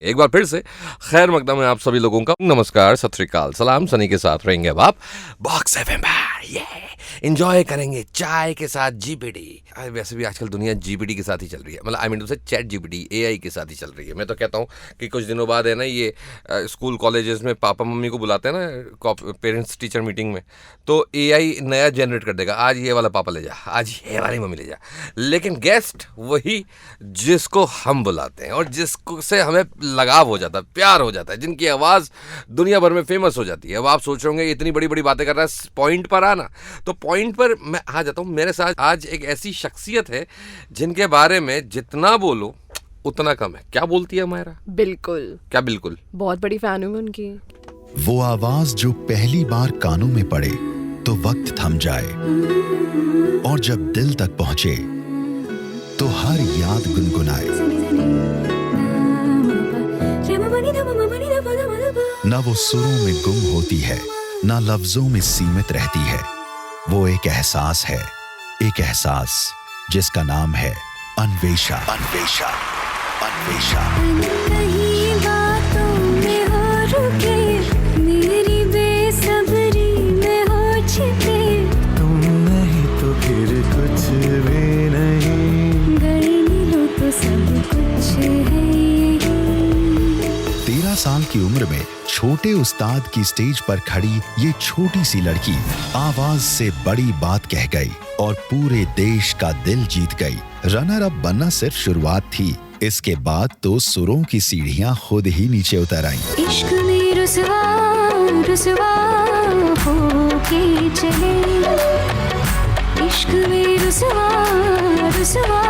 एक बार फिर से खैर मकदम में आप सभी लोगों का नमस्कार, सत श्री अकाल, सलाम सनी के साथ रहेंगे अब आप बॉक्स एफएम पर। ये एंजॉय करेंगे चाय के साथ जीपीडी। वैसे भी आजकल दुनिया जीपीडी के साथ ही चल रही है, मतलब आई मीन टू से चैट जीपीडी एआई के साथ ही चल रही है। मैं तो कहता हूँ कि कुछ दिनों बाद है ना ये स्कूल कॉलेजेस में पापा मम्मी को बुलाते हैं ना पेरेंट्स टीचर मीटिंग में, तो एआई नया जनरेट कर देगा, आज ये वाला पापा ले जा, आज ये वाली मम्मी ले जा। लेकिन गेस्ट वही जिसको हम बुलाते हैं और जिसको से हमें लगाव हो जाता है, प्यार हो जाता है, जिनकी आवाज़ दुनिया भर में फेमस हो जाती है। अब आप सोच रहे होंगे इतनी बड़ी बड़ी बातें कर रहा है, पॉइंट पर आना। तो पॉइंट पर मैं आ जाता हूँ। मेरे साथ आज एक ऐसी शख्सियत है जिनके बारे में जितना बोलो उतना कम है। क्या बोलती है मायरा? बिल्कुल। क्या बिल्कुल? बहुत बड़ी फैन हूँ मैं उनकी। वो आवाज जो पहली बार कानों में पड़े तो वक्त थम जाए, और जब दिल तक पहुंचे तो हर याद गुनगुनाए। न वो सुरों में गुम होती है, न लफ्जों में सीमित रहती है। वो एक एहसास है, एक एहसास जिसका नाम है अन्वेषा। अन्वेषा, अन्वेषा। कहीं बातों में हो रुके, मेरी बेसब्री में हो छिपे। तुम नहीं तो फिर कुछ भी नहीं, गई मिलो तो सब कुछ है यही। 13 साल की उम्र में छोटे उस्ताद की स्टेज पर खड़ी ये छोटी सी लड़की आवाज से बड़ी बात कह गई और पूरे देश का दिल जीत गई। रनर अप बनना सिर्फ शुरुआत थी, इसके बाद तो सुरों की सीढ़ियां खुद ही नीचे उतर आईं। इश्क में रुसवा रुसवा होके चले, इश्क में रुसवा रुसवा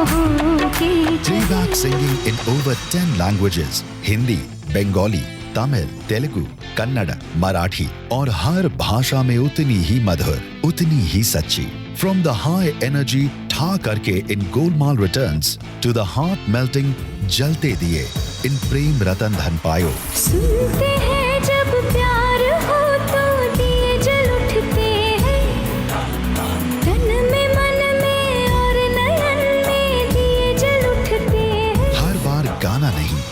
होके चले। Playback singing in over 10 languages, Hindi, Bengali, Tamil, Telugu, Kannada, Marathi और हर भाषा में उतनी ही मधुर, उतनी ही सच्ची। From the high energy ठा करके in Golmaal returns to the heart melting जलते दिए in प्रेम रतन धन पायो। सुनते हैं जब प्यार हो तो दिए जल उठते हैं, तन में मन में और नयन में दिए जल उठते हैं। हर बार गाना नहीं,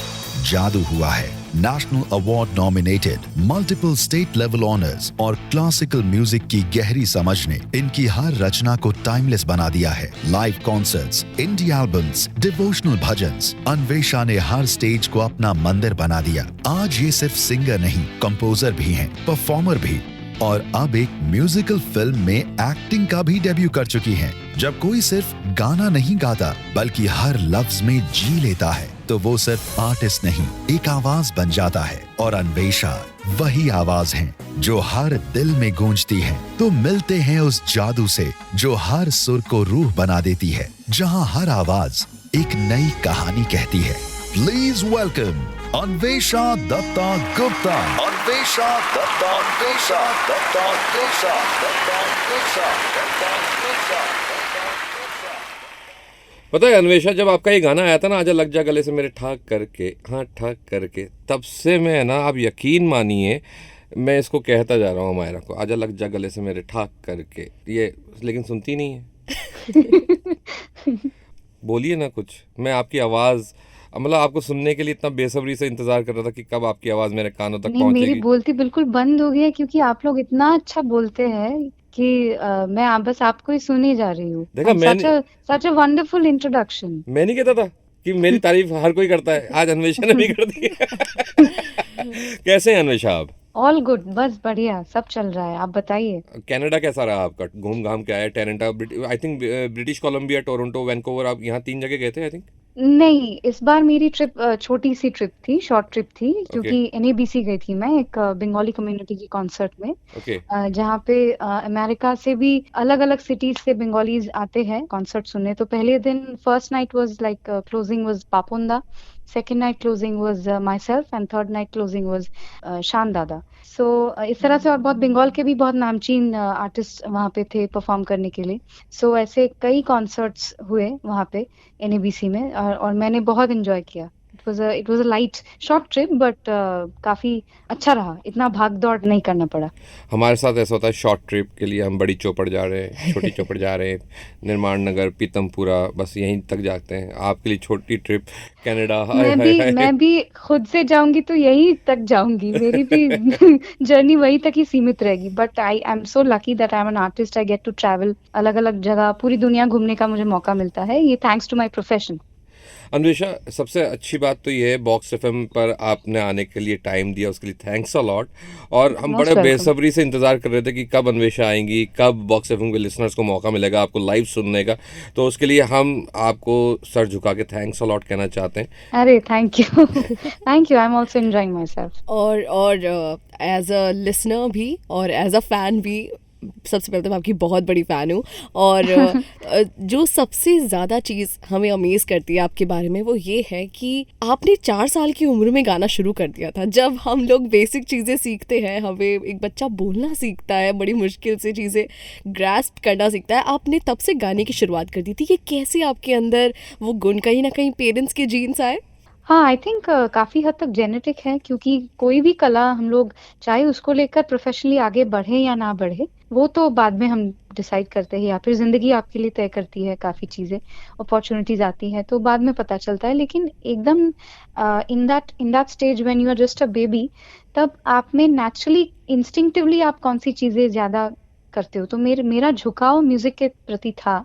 जादू हुआ है। National award nominated, multiple state level honours और क्लासिकल म्यूजिक की गहरी समझ ने इनकी हर रचना को टाइमलेस बना दिया है। लाइव कॉन्सर्ट्स, इंडी एल्बम्स, डिवोशनल भजन्स, अन्वेषा ने हर स्टेज को अपना मंदिर बना दिया। आज ये सिर्फ सिंगर नहीं, कंपोजर भी हैं, परफॉर्मर भी, और अब एक म्यूजिकल फिल्म में एक्टिंग का भी डेब्यू कर चुकी हैं। जब कोई सिर्फ गाना नहीं गाता बल्कि हर लफ्ज में जी लेता है तो वो सिर्फ आर्टिस्ट नहीं, एक आवाज बन जाता है। और अन्वेषा वही आवाज है जो हर दिल में गूंजती है। तो मिलते हैं उस जादू से जो हर सुर को रूह बना देती है, जहां हर आवाज एक नई कहानी कहती है। Please welcome Anvesha Datta Gupta. अन्वेषा दत्ता गुप्ता, दत्ता गुप्ता, दत्ता गुप्ता, दत्ता गुप्ता। पता है अन्वेषा, जब आपका ये गाना आया था ना, आजा लग जा गले से मेरे ठाक करके, हाँ ठाक करके, तब से मैं ना, आप यकीन मानिए, मैं इसको कहता जा रहा हूँ मायरा को, आजा लग जा गले से मेरे ठाक करके, ये लेकिन सुनती नहीं है। बोलिए ना कुछ। मैं आपकी आवाज़, मतलब आपको सुनने के लिए इतना बेसब्री से इंतजार कर रहा था कि कब आपकी आवाज़ मेरे कानों तक नहीं, मेरी पहुंचेगी। बोलती बिल्कुल बंद हो गई है क्योंकि आप लोग इतना अच्छा बोलते हैं कि मैं बस आपको ही सुनी जा रही हूँ। देखा, सच अ वंडरफुल इंट्रोडक्शन। मैं नहीं कहता था कि मेरी तारीफ हर कोई करता है, आज अन्वेषा ने भी कर दी। कैसे हैं अन्वेषा आप? ऑल गुड, बस बढ़िया, सब चल रहा है। आप बताइए। कनाडा कैसा रहा आपका? घूम घाम के आए, Toronto, I think British Columbia, Toronto, Vancouver, आप यहाँ 3 जगह गए थे आई थिंक। नहीं, इस बार मेरी ट्रिप छोटी सी ट्रिप थी, शॉर्ट ट्रिप थी, क्योंकि एनएबीसी गई थी मैं एक बंगाली कम्युनिटी की कॉन्सर्ट में। ओके। जहाँ पे अमेरिका से भी अलग अलग सिटीज से बंगालीज आते हैं कॉन्सर्ट सुनने। तो पहले दिन first night was like closing was Papunda, second night closing was myself and third night closing was Shaan दादा। सो इस तरह से, और बहुत बंगाल के भी बहुत नामचीन आर्टिस्ट वहाँ पे थे परफॉर्म करने के लिए। सो ऐसे कई कॉन्सर्ट्स हुए वहाँ पे एनएबीसी में, और मैंने बहुत एंजॉय किया। It it was a light short trip, but काफी अच्छा रहा, इतना भाग दौड़ नहीं करना पड़ा. हमारे साथ ऐसा होता है शॉर्ट ट्रिप के लिए हम बड़ी चौपड़ जा रहे हैं, छोटी चौपड़ जा रहे हैं, निर्माण नगर, पीतमपुरा, बस यहीं तक जाते हैं. आपके लिए छोटी ट्रिप कनाडा, हाय हाय हाय. मैं भी खुद से जाऊंगी तो यहीं तक जाऊंगी, मेरी भी जर्नी वहीं तक ही सीमित रहेगी. But I am so lucky that I am an artist. I get to travel, अलग अलग जगह पूरी दुनिया घूमने का मुझे मौका मिलता है, ये thanks to my profession. Anwesha, सबसे अच्छी बात तो ये है बॉक्स एफएम पर आपने आने के लिए टाइम दिया, उसके लिए थैंक्स अ लॉट. और हम Most बड़े welcome. बेसब्री से इंतज़ार कर रहे थे कि कब अन्वेषा आएंगी, कब बॉक्स एफएम के लिसनर्स को मौका मिलेगा आपको लाइव सुनने का. तो उसके लिए हम आपको सर झुका के थैंक्स अ लॉट कहना चाहते हैं. अरे thank you. Thank you. I am also enjoying my self. और एज अ लिसनर भी और एज अ फ़ैन भी, सबसे पहले तो मैं आपकी बहुत बड़ी फ़ैन हूँ. और जो सबसे ज़्यादा चीज़ हमें अमेज़ करती है आपके बारे में वो ये है कि आपने 4 साल की उम्र में गाना शुरू कर दिया था. जब हम लोग बेसिक चीज़ें सीखते हैं, हमें एक बच्चा बोलना सीखता है, बड़ी मुश्किल से चीज़ें ग्रैस्प करना सीखता है, आपने तब से गाने की शुरुआत कर दी थी. ये कैसे आपके अंदर वो गुण कहीं ना कहीं पेरेंट्स के जीन्स आए? हाँ, आई थिंक काफ़ी हद तक जेनेटिक है, क्योंकि कोई भी कला हम लोग चाहे उसको लेकर प्रोफेशनली आगे बढ़े या ना बढ़े, वो तो बाद में हम डिसाइड करते हैं, या फिर ज़िंदगी आपके लिए तय करती है काफ़ी चीज़ें, अपॉर्च्युनिटीज़ आती हैं तो बाद में पता चलता है. लेकिन एकदम in that stage when you are just a baby, तब आप में नेचुरली इंस्टिंक्टिवली आप कौन-सी चीज़ें ज़्यादा करते हो, तो मेरा झुकाव म्यूज़िक के प्रति था.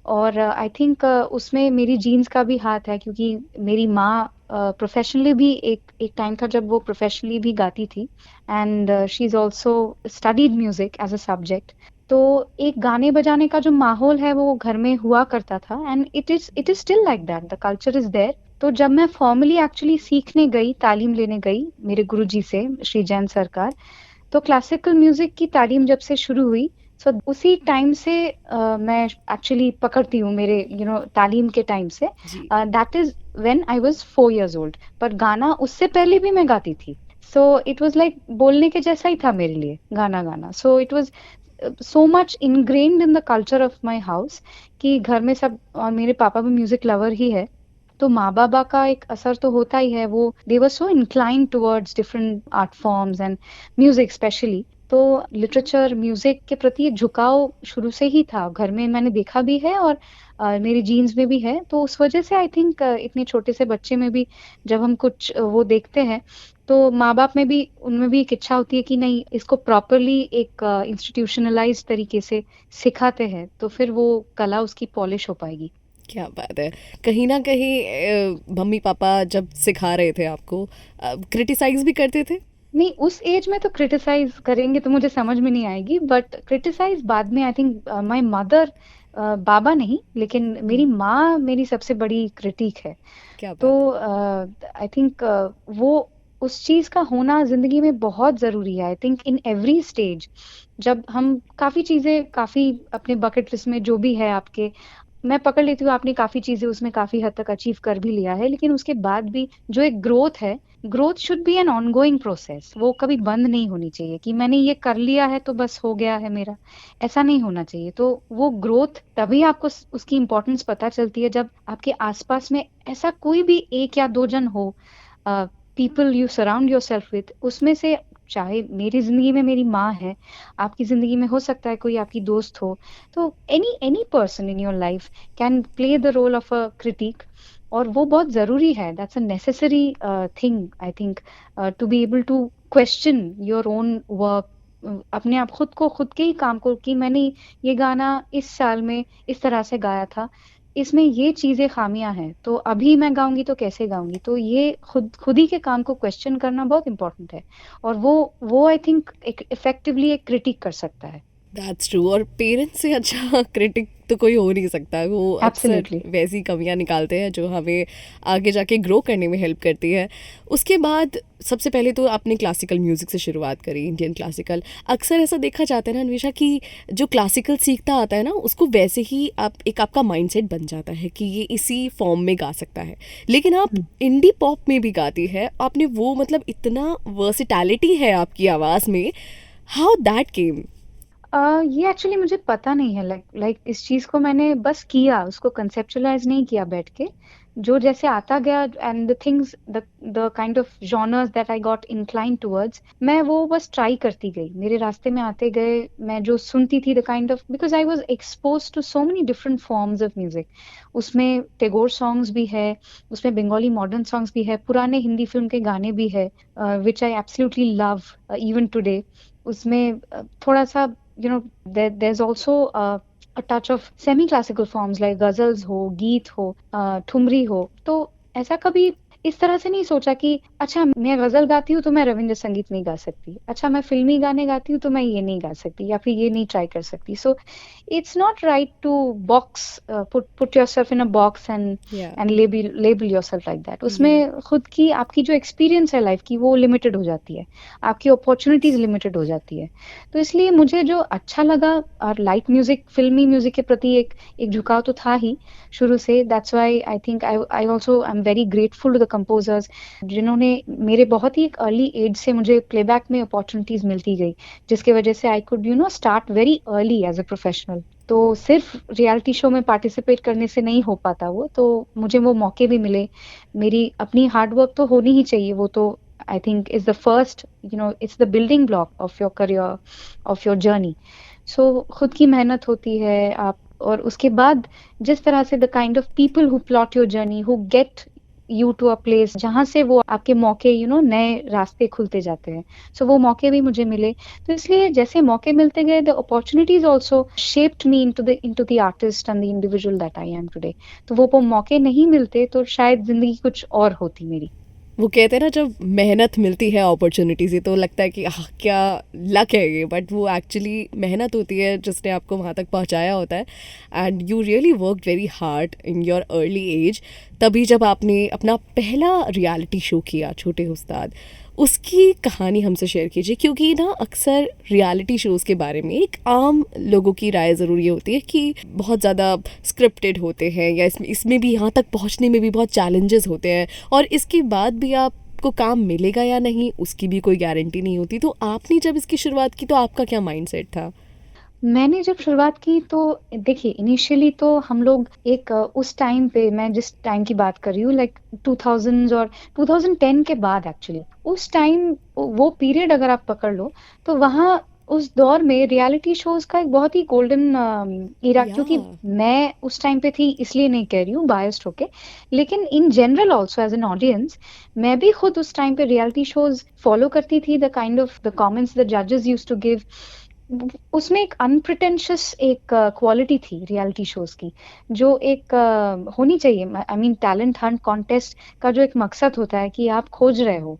और आई थिंक उसमें मेरी जीन्स का भी हाथ है, क्योंकि मेरी माँ प्रोफेशनली भी एक टाइम था जब वो प्रोफेशनली भी गाती थी, and she is also studied music as a subject. तो एक गाने बजाने का जो माहौल है वो घर में हुआ करता था, and it is still like that, the culture is there. तो जब मैं फॉर्मली एक्चुअली सीखने गई, तालीम लेने गई मेरे गुरुजी से, श्री जैन सरकार, तो क्लासिकल म्यूजिक की तालीम जब से शुरू हुई, सो उसी टाइम से मैं एक्चुअली पकड़ती हूँ मेरे तालीम के टाइम से. जी. That is when I was 4 years old. पर गाना उससे पहले भी मैं गाती थी. सो इट वाज लाइक बोलने के जैसा ही था मेरे लिए गाना गाना. So it was so much ingrained in the culture of my house कि घर में सब, और मेरे पापा भी म्यूजिक लवर ही है, तो माँ बाबा का एक असर तो होता ही है. वो they were so inclined towards different art forms and music specially. तो लिटरेचर, म्यूजिक के प्रति एक झुकाव शुरू से ही था, घर में मैंने देखा भी है और मेरी जीन्स में भी है. तो उस वजह से आई थिंक इतने छोटे से बच्चे में भी जब हम कुछ वो देखते हैं, तो माँ बाप में भी, उनमें भी एक इच्छा होती है कि नहीं, इसको प्रॉपरली एक इंस्टीट्यूशनलाइज तरीके से सिखाते हैं तो फिर वो कला उसकी पॉलिश हो पाएगी. क्या बात है. कहीं ना कहीं मम्मी पापा जब सिखा रहे थे आपको, क्रिटिसाइज भी करते थे? नहीं, उस एज में तो क्रिटिसाइज करेंगे तो मुझे समझ में नहीं आएगी, बट क्रिटिसाइज बाद में. आई थिंक माय मदर, बाबा नहीं लेकिन मेरी माँ मेरी सबसे बड़ी क्रिटिक है. क्या बात तो है. आई थिंक वो उस चीज का होना जिंदगी में बहुत जरूरी है. I think in every stage, जब हम काफी चीजें, काफी अपने बकेट लिस्ट में जो भी है आपके, मैं पकड़ लेती हूँ आपने काफी चीजें उसमें काफी हद तक अचीव कर भी लिया है, लेकिन उसके बाद भी जो एक ग्रोथ है, growth should be an ongoing process. वो कभी बंद नहीं होनी चाहिए कि मैंने ये कर लिया है तो बस हो गया है मेरा, ऐसा नहीं होना चाहिए. तो वो ग्रोथ तभी आपको उसकी इम्पोर्टेंस पता चलती है जब आपके आसपास में ऐसा कोई भी 1 या 2 जन हो, people you surround your self with, उसमें से, चाहे मेरी जिंदगी में मेरी माँ है, आपकी जिंदगी में हो सकता है कोई आपकी दोस्त हो, तो any person in your life can play the role of a critic. और वो बहुत जरूरी है. That's a necessary thing I think, to be able to question your own work, अपने आप खुद के ही काम को, कि मैंने ये गाना इस साल में इस तरह से गाया था, इसमें ये चीजें खामियां हैं, तो अभी मैं गाऊंगी तो कैसे गाऊंगी. तो ये खुद ही के काम को क्वेश्चन करना बहुत इंपॉर्टेंट है, और वो आई थिंक एक इफेक्टिवली एक क्रिटिक कर सकता है. That's true. और पेरेंट्स से अच्छा क्रिटिक तो कोई हो नहीं सकता. वो अक्सर Absolutely. वैसी कमियां निकालते हैं जो हमें आगे जाके ग्रो करने में हेल्प करती है. उसके बाद सबसे पहले तो आपने क्लासिकल म्यूज़िक से शुरुआत करी, इंडियन क्लासिकल. अक्सर ऐसा देखा जाता है ना अन्वेषा कि जो क्लासिकल सीखता आता है ना, उसको वैसे ही आपका माइंडसेट बन जाता है कि ये इसी फॉर्म में गा सकता है. लेकिन आप इंडी पॉप में भी गाती है. आपने वो, मतलब इतना वर्सिटैलिटी है आपकी आवाज़ में. How that came? ये एक्चुअली मुझे पता नहीं है. लाइक इस चीज को मैंने बस किया, उसको कंसेप्चुअलाइज नहीं किया बैठ के. जो जैसे आता गया and the things the kind of genres that I got incline towards, मैं वो बस ट्राई करती गई, मेरे रास्ते में आते गए। मैं जो सुनती थी the kind of, because I was exposed to so many different forms of music. उसमें टैगोर सॉन्ग्स भी है, उसमें बंगाली मॉडर्न सॉन्ग्स भी है, पुराने हिंदी फिल्म के गाने भी है, which I absolutely love even today. उसमें थोड़ा सा there is also a touch of semi classical forms like ghazals हो, गीत हो, ठुमरी हो। तो ऐसा कभी इस तरह से नहीं सोचा कि अच्छा मैं गजल गाती हूँ तो मैं रविंद्र संगीत नहीं गा सकती, अच्छा मैं फिल्मी गाने गाती हूँ तो मैं ये नहीं गा सकती या फिर ये नहीं ट्राई कर सकती। So it's not right to box, put yourself in a box Yeah. And label yourself like that. उसमें खुद की आपकी जो एक्सपीरियंस है लाइफ की वो लिमिटेड हो जाती है, आपकी अपॉर्चुनिटीज लिमिटेड हो जाती है। तो इसलिए मुझे जो अच्छा लगा, और लाइट म्यूजिक, फिल्मी म्यूजिक के प्रति एक झुकाव तो था ही शुरू से। That's why I think I also I am very grateful to the composers जिन्होंने मेरे बहुत ही एक अर्ली एज से मुझे प्लेबैक में अपॉर्चुनिटीज मिलती गई, जिसकी वजह से I could start very early as a professional. तो सिर्फ रियलिटी शो में पार्टिसिपेट करने से नहीं हो पाता वो, तो मुझे वो मौके भी मिले। मेरी अपनी हार्डवर्क तो होनी ही चाहिए, वो तो I think is the first, it's the building block of your career, of your journey. So खुद की मेहनत होती है आप, और उसके बाद जिस तरह से the kind of people who plot your journey, who get you to a place जहाँ से वो आपके मौके नए रास्ते खुलते जाते हैं। सो वो मौके भी मुझे मिले, तो इसलिए जैसे मौके मिलते गए, the opportunities also shaped me into the artist and the individual that I M today. तो वो मौके नहीं मिलते तो शायद जिंदगी कुछ और होती मेरी। वो कहते हैं ना, जब मेहनत मिलती है अपॉर्चुनिटी से तो लगता है कि क्या लक है ये, बट वो एक्चुअली मेहनत होती है जिसने आपको वहाँ तक पहुँचाया होता है। And you really work very hard in your early age. तभी जब आपने अपना पहला रियलिटी शो किया छोटे उस्ताद, उसकी कहानी हमसे शेयर कीजिए, क्योंकि ना अक्सर रियलिटी शोज़ के बारे में एक आम लोगों की राय ज़रूर ये होती है कि बहुत ज़्यादा स्क्रिप्टेड होते हैं, या इसमें भी यहाँ तक पहुँचने में भी बहुत चैलेंजेस होते हैं, और इसके बाद भी आपको काम मिलेगा या नहीं उसकी भी कोई गारंटी नहीं होती। तो आपने जब इसकी शुरुआत की तो आपका क्या माइंडसेट था? मैंने जब शुरुआत की तो देखिए, इनिशियली तो हम लोग एक उस टाइम पे, मैं जिस टाइम की बात कर रही हूँ लाइक 2000s और 2010 के बाद, एक्चुअली उस टाइम वो पीरियड अगर आप पकड़ लो तो वहाँ उस दौर में रियलिटी शोज का एक बहुत ही गोल्डन इरा, क्योंकि मैं उस टाइम पे थी इसलिए नहीं कह रही हूँ बायस्ड होके, लेकिन in general also as an audience मैं भी खुद उस टाइम पे रियलिटी शोज फॉलो करती थी। The kind of the comments the जजेस यूज्ड टू गिव, उसमें एक अनप्रिटेंशियस एक क्वालिटी थी रियलिटी शोज की, जो एक होनी चाहिए। I mean talent Hunt contest का जो एक मकसद होता है कि आप खोज रहे हो,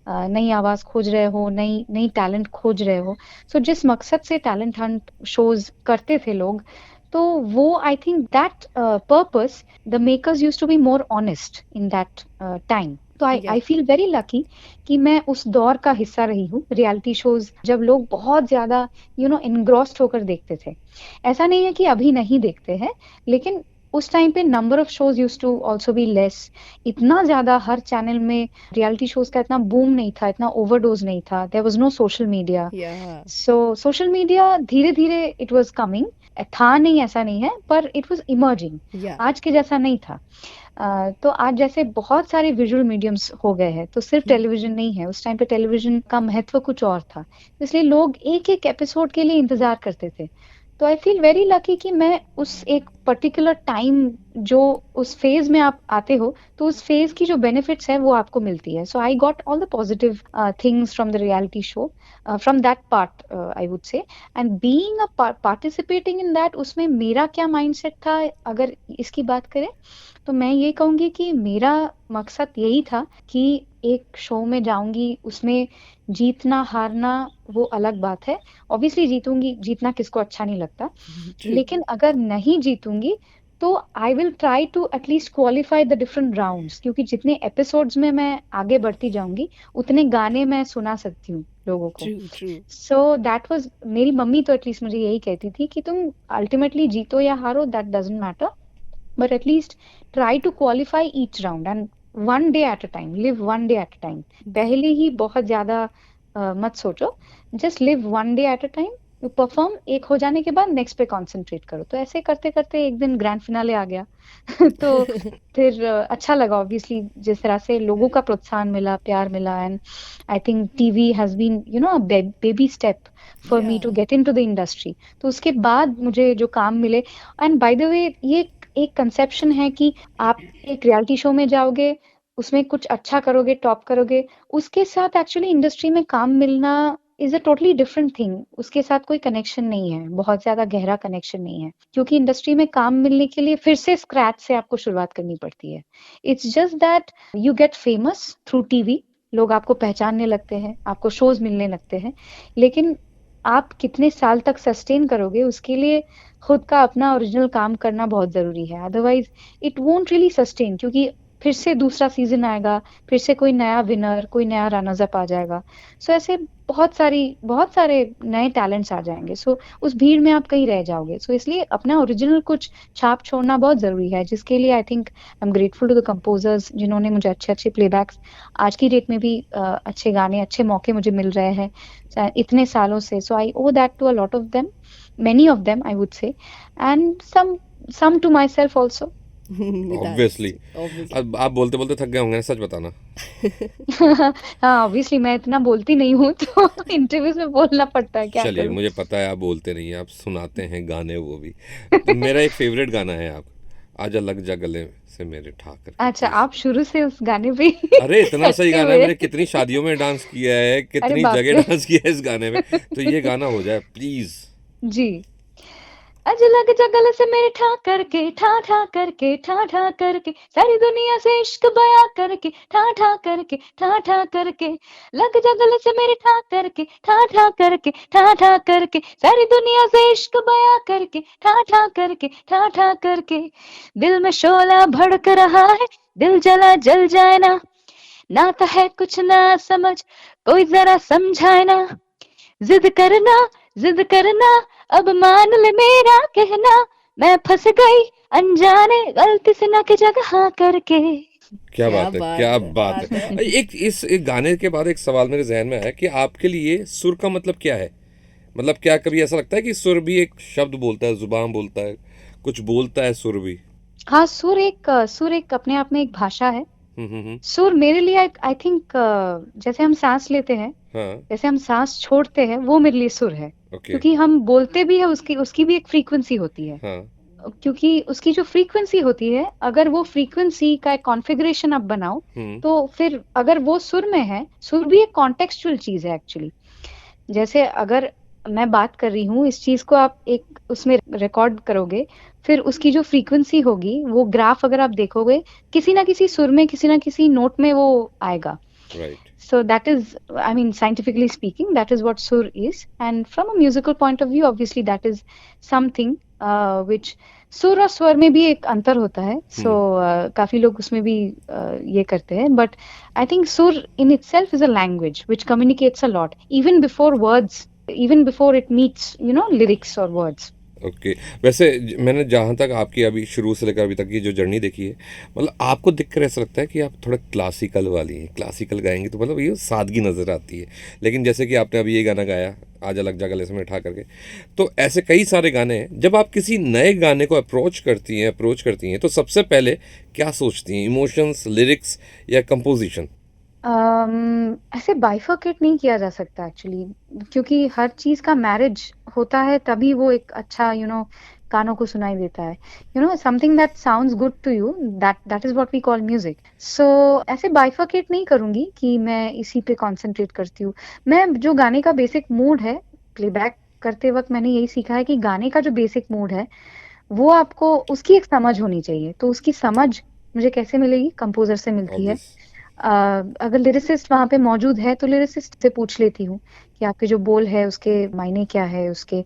नई आवाज खोज रहे हो, नई टैलेंट खोज रहे हो। सो जिस मकसद से टैलेंट हंट शोज करते थे लोग, तो वो I think that purpose the makers used to be more honest in that time. तो आई फील वेरी लकी कि मैं उस दौर का हिस्सा रही हूँ। रियलिटी शोज जब लोग बहुत ज्यादा इनग्रॉस्ड होकर देखते थे, ऐसा नहीं है कि अभी नहीं देखते हैं, लेकिन उस टाइम पे number of shows use to also be less. इतना ज्यादा हर चैनल में रियलिटी शोज का इतना बूम नहीं था, इतना ओवरडोज नहीं था। There was no social media. So social media धीरे धीरे इट वाज कमिंग, था नहीं ऐसा नहीं है, पर इट वाज इमर्जिंग। आज के जैसा नहीं था। तो आज जैसे बहुत सारे विजुअल मीडियम्स हो गए हैं, तो सिर्फ टेलीविजन नहीं है। उस टाइम पे टेलीविजन का महत्व कुछ और था, इसलिए लोग एक एक एपिसोड के लिए इंतजार करते थे। तो आई फील वेरी लकी कि मैं उस एक पर्टिकुलर टाइम, जो उस फेज में आप आते हो, तो उस फेज की जो बेनिफिट्स है वो आपको मिलती है। So I got all the positive things from the reality show, from that part I would say. And being a participating in that, उसमें मेरा क्या माइंडसेट था अगर इसकी बात करें, तो मैं ये कहूंगी कि मेरा मकसद यही था कि एक शो में जाऊंगी, उसमें जीतना हारना वो अलग बात है। ऑब्वियसली जीतूंगी, जीतना किसको अच्छा नहीं लगता, लेकिन अगर नहीं जीतूंगी तो I will try to at least qualify the different rounds, क्योंकि जितने एपिसोड्स में मैं आगे बढ़ती जाऊंगी उतने गाने मैं सुना सकती हूँ लोगों को। सो दैट वाज, मेरी मम्मी तो एटलीस्ट मुझे यही कहती थी कि तुम अल्टीमेटली जीतो या हारो, that doesn't matter, but at least try to qualify each round and one day at a time, live one day at a time। पहले ही बहुत ज्यादा मत सोचो, just live one day at a time perform एक हो जाने के बाद नेक्स्ट पे कंसंट्रेट करो। तो ऐसे करते करते एक दिन ग्रैंड फिनाले आ गया तो फिर अच्छा लगा ऑब्वियसली, जिस तरह से लोगों का प्रोत्साहन मिला, प्यार मिला, and I think TV has been you know baby step for me to Yeah. Get into the industry. तो उसके बाद मुझे जो काम मिले, एंड बाय द वे ये एक कंसेप्शन है कि आप एक रियलिटी शो में जाओगे, उसमें कुछ अच्छा करोगे, टॉप करोगे, उसके साथ एक्चुअली इंडस्ट्री में काम मिलना is a totally different thing. उसके साथ कोई कनेक्शन नहीं है, बहुत ज्यादा गहरा कनेक्शन नहीं है, क्योंकि इंडस्ट्री में काम मिलने के लिए फिर से स्क्रैच से आपको शुरुआत करनी पड़ती है। It's just that you get famous through TV, लोग आपको पहचानने लगते हैं, आपको शोज मिलने लगते हैं, लेकिन आप कितने साल तक सस्टेन करोगे उसके लिए खुद का अपना ओरिजिनल काम करना बहुत जरूरी है। Otherwise it won't really sustain, क्योंकि फिर से दूसरा सीजन आएगा, फिर से कोई नया विनर, कोई नया रनर्स अप आ जाएगा। सो ऐसे बहुत सारे नए टैलेंट्स आ जाएंगे। सो उस भीड़ में आप कहीं रह जाओगे। सो इसलिए अपना ओरिजिनल कुछ छाप छोड़ना बहुत जरूरी है, जिसके लिए I think I am grateful to the composers जिन्होंने मुझे अच्छे अच्छे प्लेबैक्स, आज की डेट में भी अच्छे गाने, अच्छे मौके मुझे मिल रहे हैं इतने सालों से। So I owe that to a lot of them, many of them I would say, and some to myself also. Obviously. Obviously. अब आप बोलते बोलते थक गए होंगे ना, सच बताना। हाँ ऑब्वियसली मैं इतना बोलती नहीं हूँ तो इंटरव्यूज में बोलना पड़ता है, क्या चलिए, करूँ। मुझे पता है आप बोलते नहीं हैं, आप सुनाते हैं गाने, वो भी। तो मेरा एक फेवरेट गाना है आप, आजा लग जा गले से मेरे ठाकर के, अच्छा, प्लीज। आप शुरू से उस गाने पे अरे इतना सही करते गाना है, हुए। मैंने कितनी शादियों में डांस किया है, अरे कितनी बाप जगह रे। डांस किया है इस गाने में। तो ये गाना हो जाए प्लीज। जी। अज लग जा गले से मेरे ठा करके, ठा ठा करके, ठा ठा करके, सारी दुनिया से इश्क बया करके, ठा ठा करके, ठा ठा करके, लग जा गले से मेरे ठा करके, ठा ठा करके, ठा ठा करके, सारी दुनिया से इश्क बया करके, ठा ठा करके, ठा ठा करके, दिल में शोला भड़क रहा है, दिल जला जल जाए ना, नाता है कुछ ना समझ, कोई जरा समझाए ना, जिद करना, अब मान ले मेरा कहना, मैं फंस गई अनजाने गलती से ना की जगह करके। क्या क्या बात है, बात क्या है, बात बात है। है। एक गाने के बाद एक सवाल मेरे जहन में आया कि आपके लिए सुर का मतलब क्या है। मतलब क्या कभी ऐसा लगता है कि सुर भी एक शब्द बोलता है, जुबान बोलता है, कुछ बोलता है सुर भी। हाँ, सुर एक अपने आप में एक भाषा है। हम्म। सुर मेरे लिए आई थिंक जैसे हम सांस लेते हैं, हाँ। जैसे हम सांस छोड़ते हैं, वो मेरे लिए सुर है। ओके। क्योंकि हम बोलते भी है, उसकी भी एक फ्रीक्वेंसी होती है। हाँ। क्योंकि उसकी जो फ्रीक्वेंसी होती है, अगर वो फ्रीक्वेंसी का एक कॉन्फ़िगरेशन आप बनाओ, तो फिर अगर वो सुर में है, सुर भी एक कॉन्टेक्सचुअल चीज है एक्चुअली। जैसे अगर मैं बात कर रही हूँ, इस चीज को आप एक उसमें रिकॉर्ड करोगे, फिर उसकी जो फ्रीक्वेंसी होगी, वो ग्राफ अगर आप देखोगे, किसी ना किसी सुर में, किसी ना किसी नोट में वो आएगा। Right. So that is, I mean, scientifically speaking, that is what sur is. And from a musical point of view, obviously that is something which सुर और स्वर में भी एक अंतर होता है। So काफी लोग उसमें भी ये करते हैं, but I think सुर in itself is a language which communicates a lot, even before words, even before it meets, you know, lyrics or words. Okay. वैसे मैंने जहाँ तक आपकी अभी शुरू से लेकर अभी तक की जो जर्नी देखी है, मतलब आपको देखकर ऐसा लगता है कि आप थोड़ा क्लासिकल वाली हैं, क्लासिकल गाएंगे तो मतलब ये सादगी नज़र आती है। लेकिन जैसे कि आपने अभी ये गाना गाया, आजा लग जा गले से मैं ठा करके, तो ऐसे कई सारे गाने हैं। जब आप किसी नए गाने को अप्रोच करती हैं तो सबसे पहले क्या सोचती हैं, इमोशंस, लिरिक्स या कंपोजिशन? ऐसे बाइफरकेट नहीं किया जा सकता एक्चुअली, क्योंकि हर चीज का मैरिज होता है, तभी वो एक अच्छा कानों को सुनाई देता है। Something that sounds good to you, that is what we call music. So ऐसे बाइफरकेट नहीं करूंगी कि मैं इसी पे कंसंट्रेट करती हूँ। मैं जो गाने का बेसिक मूड है, प्लेबैक करते वक्त मैंने यही सीखा है कि गाने का जो बेसिक मूड है, वो आपको उसकी एक समझ होनी चाहिए। तो उसकी समझ मुझे कैसे मिलेगी? कंपोजर से मिलती है। अगर लिरिसिस्ट वहां पे मौजूद है तो लिरिसिस्ट से पूछ लेती हूँ कि आपके जो बोल है उसके मायने क्या है उसके।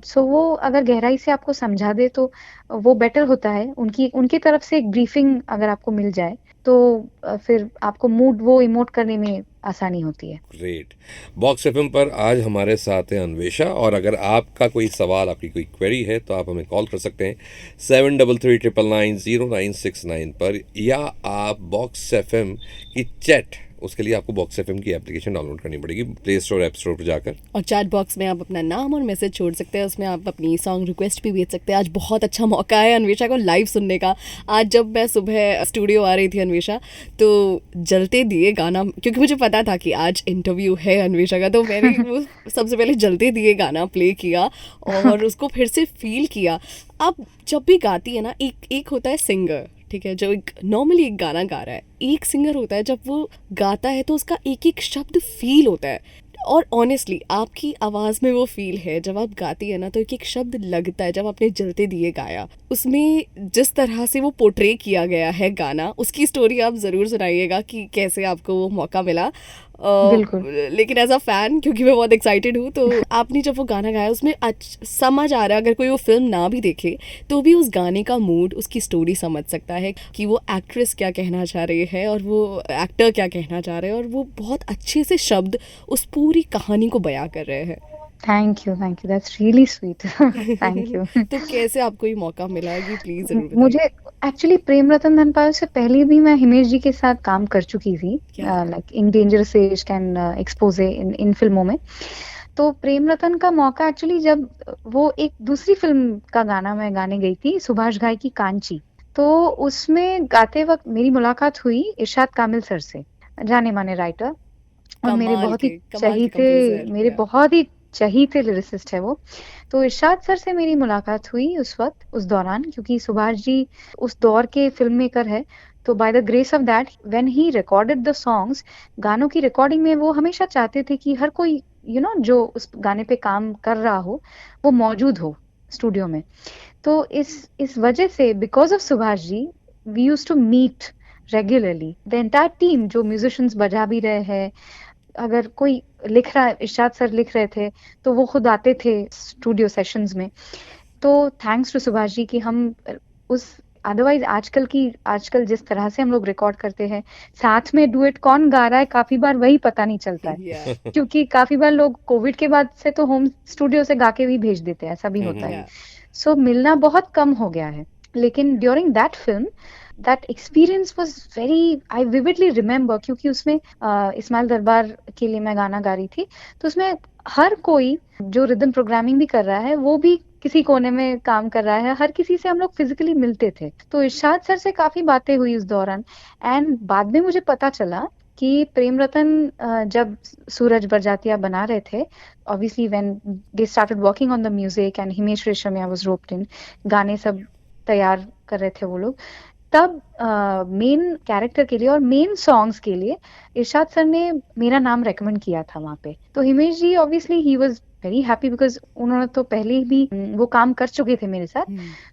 सो वो अगर गहराई से आपको समझा दे तो वो बेटर होता है। उनकी तरफ से एक ब्रीफिंग अगर आपको मिल जाए तो फिर आपको मूड वो इमोट करने में आसानी होती है। ग्रेट। बॉक्स एफएम पर आज हमारे साथ है अन्वेषा, और अगर आपका कोई सवाल, आपकी कोई क्वेरी है तो आप हमें कॉल कर सकते हैं 7339990969 पर, या आप बॉक्स एफएम की चैट उसके लिए आपको बॉक्स एफएम की एप्लीकेशन डाउनलोड करनी पड़ेगी प्ले स्टोर ऐप स्टोर पर जाकर। और चैट बॉक्स में आप अपना नाम और मैसेज छोड़ सकते हैं, उसमें आप अपनी सॉन्ग रिक्वेस्ट भी भेज सकते हैं। आज बहुत अच्छा मौका है अन्वेषा को लाइव सुनने का। आज जब मैं सुबह स्टूडियो आ रही थी अन्वेषा, तो जलते दिए गाना, क्योंकि मुझे पता था कि आज इंटरव्यू है अन्वेषा का, तो मैंने वो सबसे पहले जलते दिए गाना प्ले किया और उसको फिर से फील किया। अब जब भी गाती है ना, एक होता है सिंगर, ठीक है, जो एक नॉर्मली एक गाना गा रहा है, एक सिंगर होता है जब वो गाता है तो उसका एक एक शब्द फील होता है। और ऑनेस्टली आपकी आवाज़ में वो फील है जब आप गाती है ना, तो एक एक शब्द लगता है। जब आपने जलते दिए गाया, उसमें जिस तरह से वो पोर्ट्रे किया गया है गाना, उसकी स्टोरी आप ज़रूर सुनाइएगा कि कैसे आपको वो मौका मिला। बिल्कुल। लेकिन एज अ फैन, क्योंकि मैं बहुत एक्साइटेड हूँ, तो आपने जब वो गाना गाया उसमें समझ आ रहा है, अगर कोई वो फिल्म ना भी देखे तो भी उस गाने का मूड, उसकी स्टोरी समझ सकता है कि वो एक्ट्रेस क्या कहना चाह रही है और वो एक्टर क्या कहना चाह रहे हैं, और वो बहुत अच्छे से शब्द उस पूरी कहानी को बयां कर रहे हैं। Thank you, that's really sweet. Thank you. तो कैसे आपको ये मौका मिला है, कि प्लीज जरूर बताइए। मुझे एक्चुअली प्रेम रतन धन पायो से पहले भी मैं हिमेश जी के साथ काम कर चुकी थी, क्या? Like in dangerous age can expose in फिल्मों में। तो प्रेम रतन का मौका एक्चुअली जब वो एक दूसरी फिल्म का गाना मैं गाने गई थी, सुभाष घाई की कांची, तो उसमें गाते वक्त मेरी मुलाकात हुई इरशाद कामिल सर से, जाने माने राइटर और मेरे बहुत ही कमाल के चहीते, composer, मेरे yeah. बहुत ही चहीते लिरिसिस्ट है वो। तो इरशाद सर से मेरी मुलाकात हुई उस वक्त, उस दौरान, क्योंकि सुभाष जी उस दौर के फिल्म मेकर है। तो by the grace of that, when he recorded the songs, गानों की रिकॉर्डिंग में वो हमेशा चाहते थे कि हर कोई जो उस गाने पे काम कर रहा हो वो मौजूद हो स्टूडियो में। तो इस वजह से, because of Subhash ji, we used to meet regularly, the entire team, जो म्यूजिशियंस बजा भी रहे हैं, अगर कोई लिख रहा है, इरशाद सर लिख रहे थे तो वो खुद आते थे स्टूडियो सेशंस में। तो थैंक्स टू सुभाष जी कि हम उस, अदरवाइज आजकल जिस तरह से हम लोग रिकॉर्ड करते हैं, साथ में डुएट कौन गा रहा है काफी बार वही पता नहीं चलता है। Yeah. क्योंकि काफी बार लोग कोविड के बाद से तो होम स्टूडियो से गा के भी भेज देते हैं, ऐसा भी होता है। Yeah. सो मिलना बहुत कम हो गया है। लेकिन during that film, that experience was very, I vividly remember, क्योंकि उसमें इस्माइल दरबार के लिए मैं गाना गा रही थी, तो उसमें हर कोई जो रिदम प्रोग्रामिंग भी कर रहा है वो भी किसी कोने में काम कर रहा है, हर किसी से हम लोग फिजिकली मिलते थे। तो इरशाद सर से काफी बातें हुई उस दौरान, एंड बाद में मुझे पता चला कि प्रेम रतन जब सूरज बरजातिया बना रहे थे, obviously when they started working on the music and Himesh Reshammiya was roped in, गाने सब तैयार कर रहे थे वो लोग, तब मेन कैरेक्टर के लिए और मेन सॉन्ग्स के लिए इरशाद सर ने मेरा नाम रेकमेंड किया था वहाँ पे। तो हिमेश जी ऑब्वियसली ही वाज वेरी हैप्पी, बिकॉज उन्होंने तो पहले ही भी वो काम कर चुके थे मेरे साथ।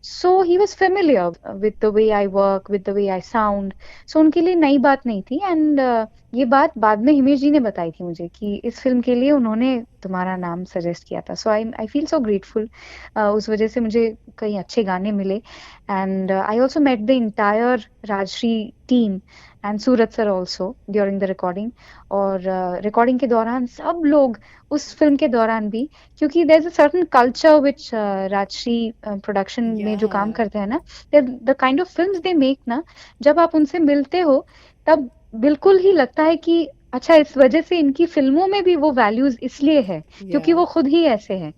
So he was familiar with the way I work, with the way I sound. So उनके लिए नई बात नहीं थी। एंड ये बात बाद में हिमेश जी ने बताई थी मुझे कि इस फिल्म के लिए उन्होंने तुम्हारा नाम सजेस्ट किया था। So I feel so grateful. उस वजह से मुझे कई अच्छे गाने मिले। And I also met the entire Rajshri team and Suraj sir also during the recording. और रिकॉर्डिंग के दौरान सब लोग, उस फिल्म के दौरान भी, क्योंकि there is a certain culture which Rajshri production में जो काम करते हैं ना, the kind of films they make ना, जब आप उनसे मिलते हो तब बिल्कुल ही लगता है कि अच्छा, इस वजह से इनकी फिल्मों में भी वो वैल्यूज इसलिए है क्योंकि वो खुद ही ऐसे हैं।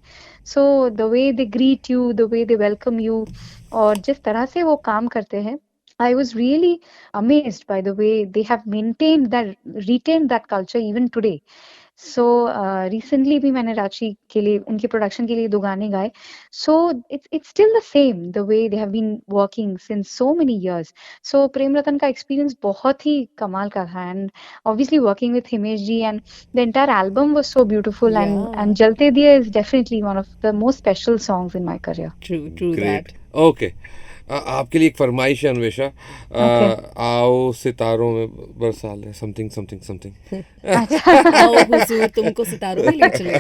So the way they greet you, the way they welcome you, और जिस तरह से वो काम करते हैं, I was really amazed by the way they have retained that culture even today. So recently भी मैंने रांची के लिए, उनके प्रोडक्शन के लिए 2 गाने गाए। So it's still the same the way they have been working since so many years. So Prem Ratan का एक्सपीरियंस बहुत ही कमाल का था, and obviously working with Himesh ji, and the entire album was so beautiful. And जलते दिए is definitely one of the most special songs in my career. True great. that. Okay, आपके लिए एक फरमाइश है अन्वेषा। आओ सितारों में बरसा ले समथिंग समथिंग समथिंग। आओ हुजूर तुमको सितारों में ले चले।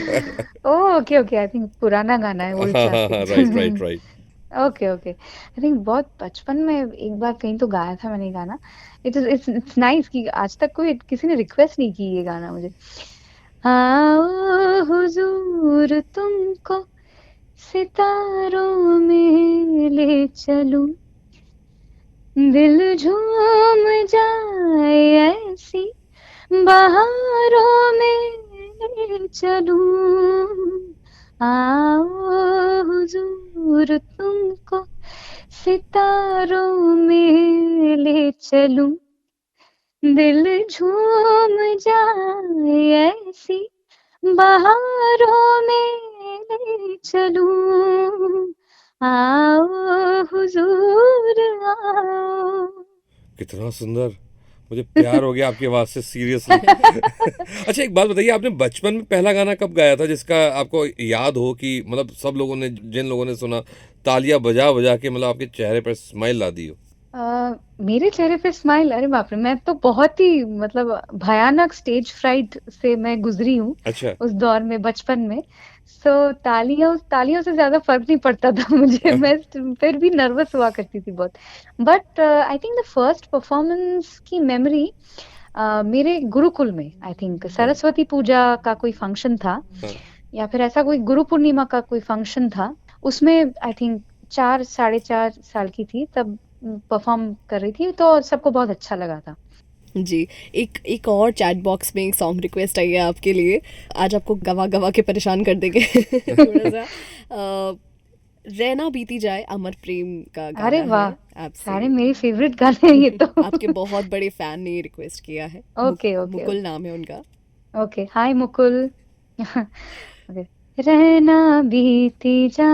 ओके, आई थिंक पुराना गाना है, old classic. Right. Okay, I think बहुत बचपन में एक बार कहीं तो गाया था मैंने गाना। इट्स नाइस कि आज तक किसी ने रिक्वेस्ट नहीं की ये गाना मुझे। आओ हुजूर तुमको सितारों में ले चलूं, दिल झूम जाए ऐसी बहारों में चलूं, आओ हुजूर तुमको सितारों में ले चलूं, दिल झूम जाए ऐसी बहारों में ले चलूं, आओ हुजूर आओ। कितना सुंदर, मुझे प्यार हो गया आपकी आवाज से, सीरियसली। अच्छा, एक बात बताइए, आपने बचपन में पहला गाना कब गाया था जिसका आपको याद हो कि मतलब सब लोगों ने, जिन लोगों ने सुना, तालियां बजा बजा के मतलब आपके चेहरे पर स्माइल ला दी हो? मेरे चेहरे पे स्माइल, अरे बाप रे, मैं तो बहुत ही मतलब भयानक स्टेज फ्राइट से मैं गुजरी हूँ अच्छा। उस दौर में, बचपन में। सो तालियों से ज्यादा फर्क नहीं पड़ता था मुझे, मैं फिर भी नर्वस हुआ करती थी बहुत। But I think the first performance की मेमोरी मेरे गुरुकुल में, आई थिंक सरस्वती पूजा का कोई फंक्शन था, हाँ। या फिर ऐसा कोई गुरु पूर्णिमा का कोई फंक्शन था, उसमें आई थिंक 4 साढ़े 4 साल की थी तब, परफॉर्म कर रही थी, तो सबको बहुत अच्छा लगा था। जी, एक और चैट बॉक्स में एक सॉन्ग रिक्वेस्ट आई है आपके लिए। आज आपको गवा गवा के परेशान कर देंगे थोड़ा सा। रहना बीती जाए अमर प्रेम का गाना अरे वाह, है आपसे। सारे मेरे फेवरेट गाने हैं ये तो। आपके बहुत बड़े फैन ने रिक्वेस्ट किया है। ओके ओके मुकुल नाम है उनका। ओके, हाय मुकुल। ओके। रहना बीती जाए,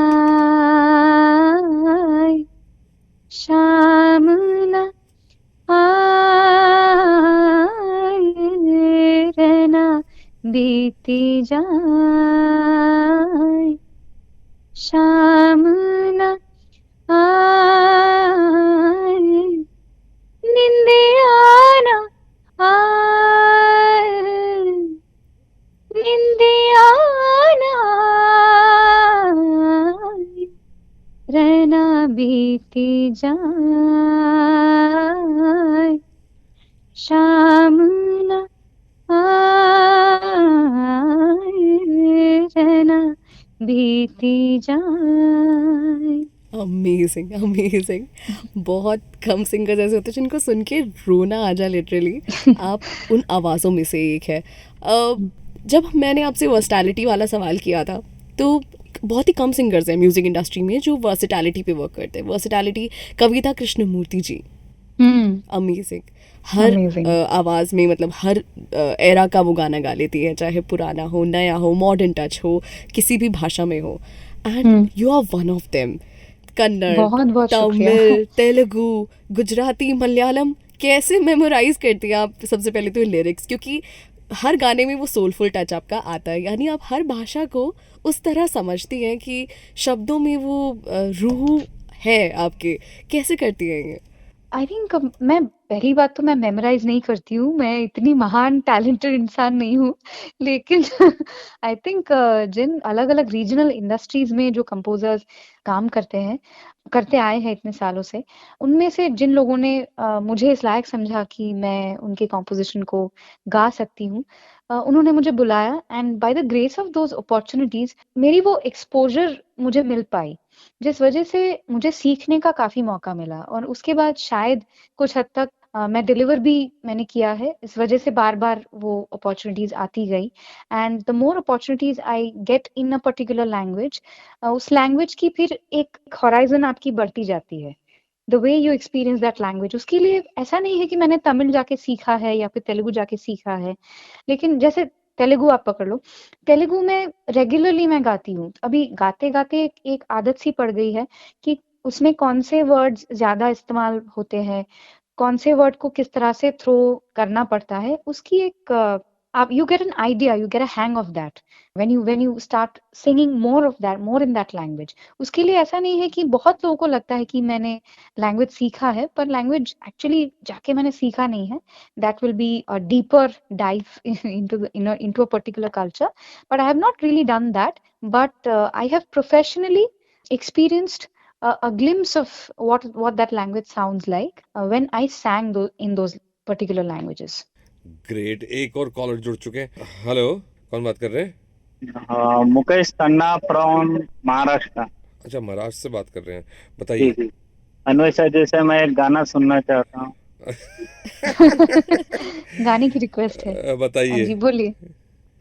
शाम न आए, रहना बीती जाए, शाम न आए, निंदिया न आए, निंदिया न आए, रहना बीती जाए, शाम न आए, रहना बीती जाए। Amazing amazing. बहुत कम सिंगर्स ऐसे होते हैं जिनको सुन के रोना आ जाए लिटरली। आप उन आवाज़ों में से एक है। जब मैंने आपसे वर्सटैलिटी वाला सवाल किया था, तो बहुत ही कम सिंगर्स हैं म्यूज़िक इंडस्ट्री में जो वर्सटैलिटी पे वर्क करते हैं। वर्सटैलिटी, कविता कृष्णमूर्ति जी, अमेजिंग। हर Amazing. आवाज़ में, मतलब हर एरा का वो गाना गा लेती है, चाहे पुराना हो, नया हो, मॉडर्न टच हो, किसी भी भाषा में हो। And you are one of them. Kannada, बहुत बहुत शुक्रिया। तमिल, तेलुगु, गुजराती, मलयालम, कैसे मेमोराइज करती हैं आप? सबसे पहले तो लिरिक्स, क्योंकि हर गाने में वो सोलफुल टच आपका आता है, यानी आप हर भाषा को उस तरह समझती हैं कि शब्दों में वो रूह है आपके। कैसे करती हैं ये? आई थिंक मैं, पहली बात तो मैं मेमोराइज नहीं करती हूँ, मैं इतनी महान टैलेंटेड इंसान नहीं हूँ। लेकिन आई थिंक जिन अलग अलग रीजनल इंडस्ट्रीज में जो कंपोजर्स काम करते आए हैं इतने सालों से, उनमें से जिन लोगों ने मुझे इस लायक समझा कि मैं उनके कॉम्पोजिशन को गा सकती हूँ, उन्होंने मुझे बुलाया, and by the grace of those opportunities मेरी वो एक्सपोजर मुझे मिल पाई, जिस वजह से मुझे सीखने का काफी मौका मिला, और उसके बाद शायद कुछ हद तक मैं डिलीवर भी मैंने किया है। इस वजह से बार बार वो अपॉर्चुनिटीज आती गई, and the more opportunities I get in a particular language, उस लैंग्वेज की फिर एक हॉराइजन आपकी बढ़ती जाती है, the way you experience that language. उसके लिए ऐसा नहीं है कि मैंने तमिल जाके सीखा है या फिर तेलुगु जाके सीखा है, लेकिन जैसे तेलुगु आप पकड़ लो, तेलुगु में रेगुलरली मैं गाती हूँ। अभी गाते गाते एक आदत सी पड़ गई है कि उसमें कौन से वर्ड्स ज्यादा इस्तेमाल होते हैं, कौन से वर्ड को किस तरह से थ्रो करना पड़ता है, उसकी एक आप you get an idea, you get a hang of that when you start singing more of that, more in that language. उसके लिए ऐसा नहीं है कि बहुत लोगों को लगता है कि मैंने लैंग्वेज सीखा है, पर लैंग्वेज एक्चुअली जाके मैंने सीखा नहीं है। That will be a deeper dive into a particular culture, but I have not really done that, but I have professionally experienced a glimpse of what that language sounds like when I sang in those particular languages. Great. एक और collar जुड़ चुके हैं। Hello, कौन बात कर रहे हैं? मुकेश तन्ना फ्रॉम महाराष्ट्र। अच्छा, महाराष्ट्र से बात कर रहे हैं, जी बताइए। जी। अन्वेषा, जैसे मैं एक गाना सुनना चाहता हूँ। गाने की रिक्वेस्ट है। हाँ बताइए। जी, बोलिए।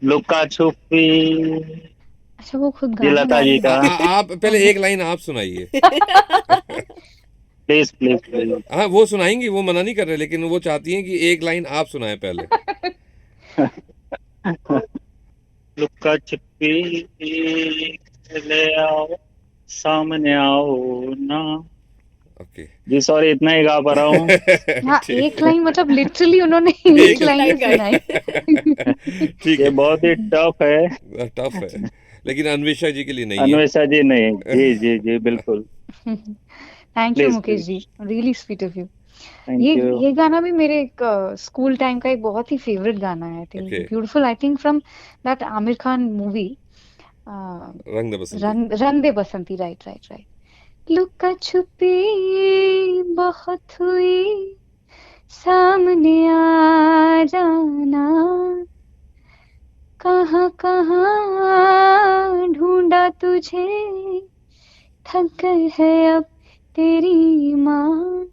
लुका छुपी, अच्छा, वो खुद ये गाना लता जी गा का। आप पहले एक लाइन आप सुनाइए। Please please please. हाँ वो सुनाएंगी, वो मना नहीं कर रहे, लेकिन वो चाहती हैं कि एक लाइन आप सुनाएं पहले। लुका छुपी, ले आओ, सामने आओ ना। ओके। जी सॉरी, इतना ही गा पा रहा हूँ। हाँ, ठीक एक लाइन मतलब लिटरली उन्होंने एक एक लाइन लाइन गाई। सुनाई। ठीक ये है। बहुत ही टफ है। टफ है, लेकिन अन्वेषा जी के लिए नहीं है। अन्वेषा जी नहीं, जी जी जी बिल्कुल। Thank you please Mukesh please. जी, really sweet of you. Thank you. ये गाना भी मेरे एक स्कूल टाइम का एक बहुत ही फेवरेट गाना है। I think okay. Beautiful, I think from that Aamir Khan movie Rang De Basanti. Rang De Basanti. Right right right. Luka Chhupi बहुत हुई, सामने आ जाना, कहाँ कहाँ ढूंढा तुझे, थक गई है अब तेरी माँ,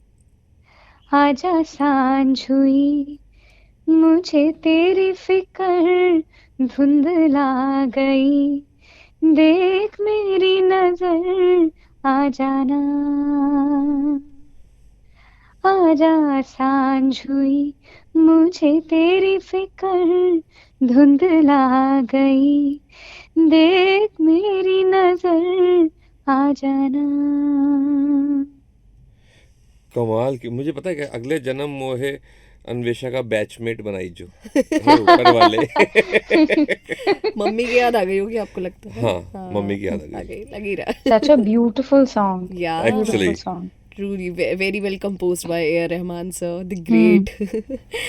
आजा सांझ हुई, मुझे तेरी फिक्र धुंधला गई, देख मेरी नजर आ जाना, आजा सांझ हुई, मुझे तेरी फिक्र धुंधला गई, देख मेरी नजर आ जाना। कमाल की। मुझे पता है कि अगले जन्म मोहे अन्वेषा का बैचमेट बनाई जो है ऊपर वाले। मम्मी की याद आ गई होगी आपको लगता है? हाँ, मम्मी की याद आ आ गई। गई, लग ही रहा। Such a beautiful song. या Actually. Beautiful song. truly very well composed by A.R. Rahman sir, the great.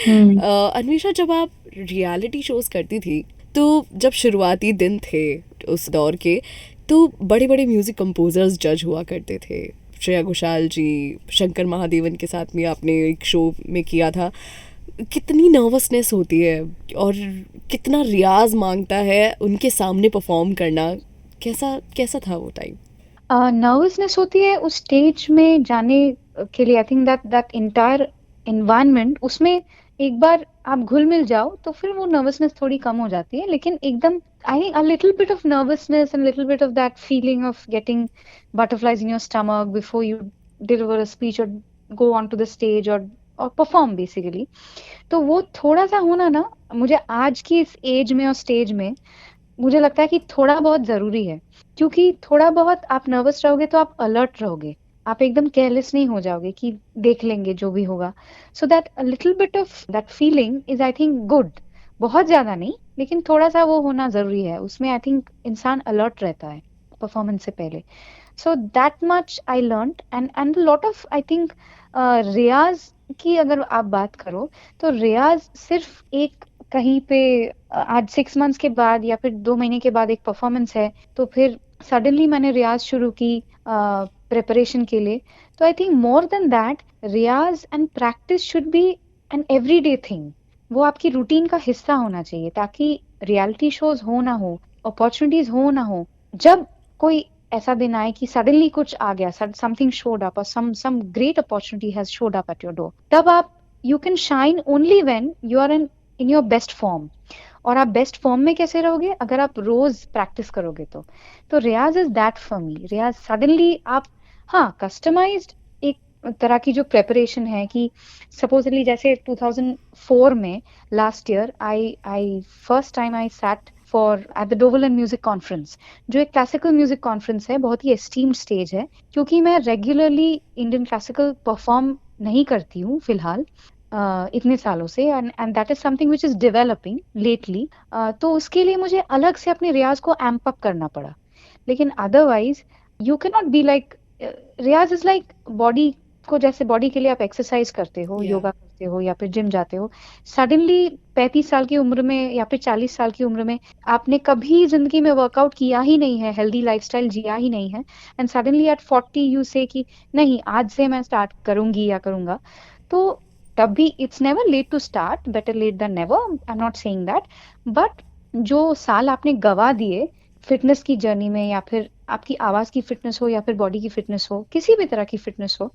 Anvesha, जब आप रियलिटी शोज करती थी, तो जब शुरुआती दिन थे उस दौर के, तो बड़े बड़े म्यूजिक कंपोजर्स जज हुआ करते थे। श्रेया घोषाल जी, शंकर महादेवन के साथ में आपने एक शो में किया था। कितनी नर्वसनेस होती है और कितना रियाज मांगता है उनके सामने परफॉर्म करना। कैसा कैसा था वो टाइम? नर्वसनेस होती है उस स्टेज में जाने के लिए। I think that entire environment, उसमें एक बार आप घुल मिल जाओ तो फिर वो नर्वसनेस थोड़ी कम हो जाती है। लेकिन एकदम I think a little bit of nervousness and little bit of that feeling of getting butterflies in your stomach before you deliver a speech और go on to the stage और परफॉर्म बेसिकली। तो वो थोड़ा सा होना ना, मुझे आज की इस एज में और स्टेज में मुझे लगता है कि थोड़ा बहुत जरूरी है। क्योंकि थोड़ा बहुत आप नर्वस रहोगे तो आप अलर्ट रहोगे, आप एकदम केयरलेस नहीं हो जाओगे कि देख लेंगे जो भी होगा। So that a little bit of that feeling is I think good. बहुत ज्यादा नहीं, लेकिन थोड़ा सा वो होना जरूरी है। उसमें आई थिंक इंसान अलर्ट रहता है परफॉर्मेंस से पहले। So that much I learned and lot of I think रियाज की अगर आप बात करो तो रियाज सिर्फ एक कहीं पे आज 6 मंथ्स के बाद या फिर 2 महीने के बाद एक परफॉर्मेंस है तो फिर सडनली मैंने रियाज शुरू की प्रिपरेशन के लिए। तो I think more than that riyaz and practice should be an everyday thing. वो आपकी रूटीन का हिस्सा होना चाहिए ताकि रियलिटी शोज हो ना हो, अपॉर्चुनिटीज हो ना हो, जब कोई ऐसा दिन आए कि सडनली कुछ आ गया, समथिंग शोड अप और some great opportunity has showed up at your door, तब आप you can shine only when you are in your best form. और आप बेस्ट फॉर्म में कैसे रहोगे? अगर आप रोज प्रैक्टिस करोगे तो रियाज इज दैट फॉर मी। रियाज सडनली आप, हाँ, कस्टमाइज्ड एक तरह की जो प्रेपरेशन है कि सपोजली जैसे 2004 में last year I first time I sat for at the Doval and music conference, जो एक क्लासिकल म्यूजिक कॉन्फ्रेंस है, बहुत ही एस्टीम्ड स्टेज है। क्योंकि मैं रेगुलरली इंडियन क्लासिकल परफॉर्म नहीं करती हूँ फिलहाल इतने सालों से, and that is something which is developing lately. तो उसके लिए मुझे अलग से अपने रियाज को एम्प अप करना पड़ा। लेकिन otherwise you can not be like, riyaz is like body को, जैसे बॉडी के लिए आप एक्सरसाइज करते हो, योगा करते हो या फिर जिम जाते हो। सडनली 35 साल की उम्र में या फिर 40 साल की उम्र में आपने कभी जिंदगी में वर्कआउट किया ही नहीं है, हेल्दी लाइफस्टाइल जिया ही नहीं है, एंड सडनली एट 40 यू से कि नहीं आज से मैं स्टार्ट करूंगी या करूंगा, तो तब भी it's never late to start, better late than never, I am not saying that. But जो साल आपने गवा दिए फिटनेस की जर्नी में या फिर आपकी आवाज की फिटनेस हो या फिर बॉडी की फिटनेस हो, किसी भी तरह की फिटनेस हो,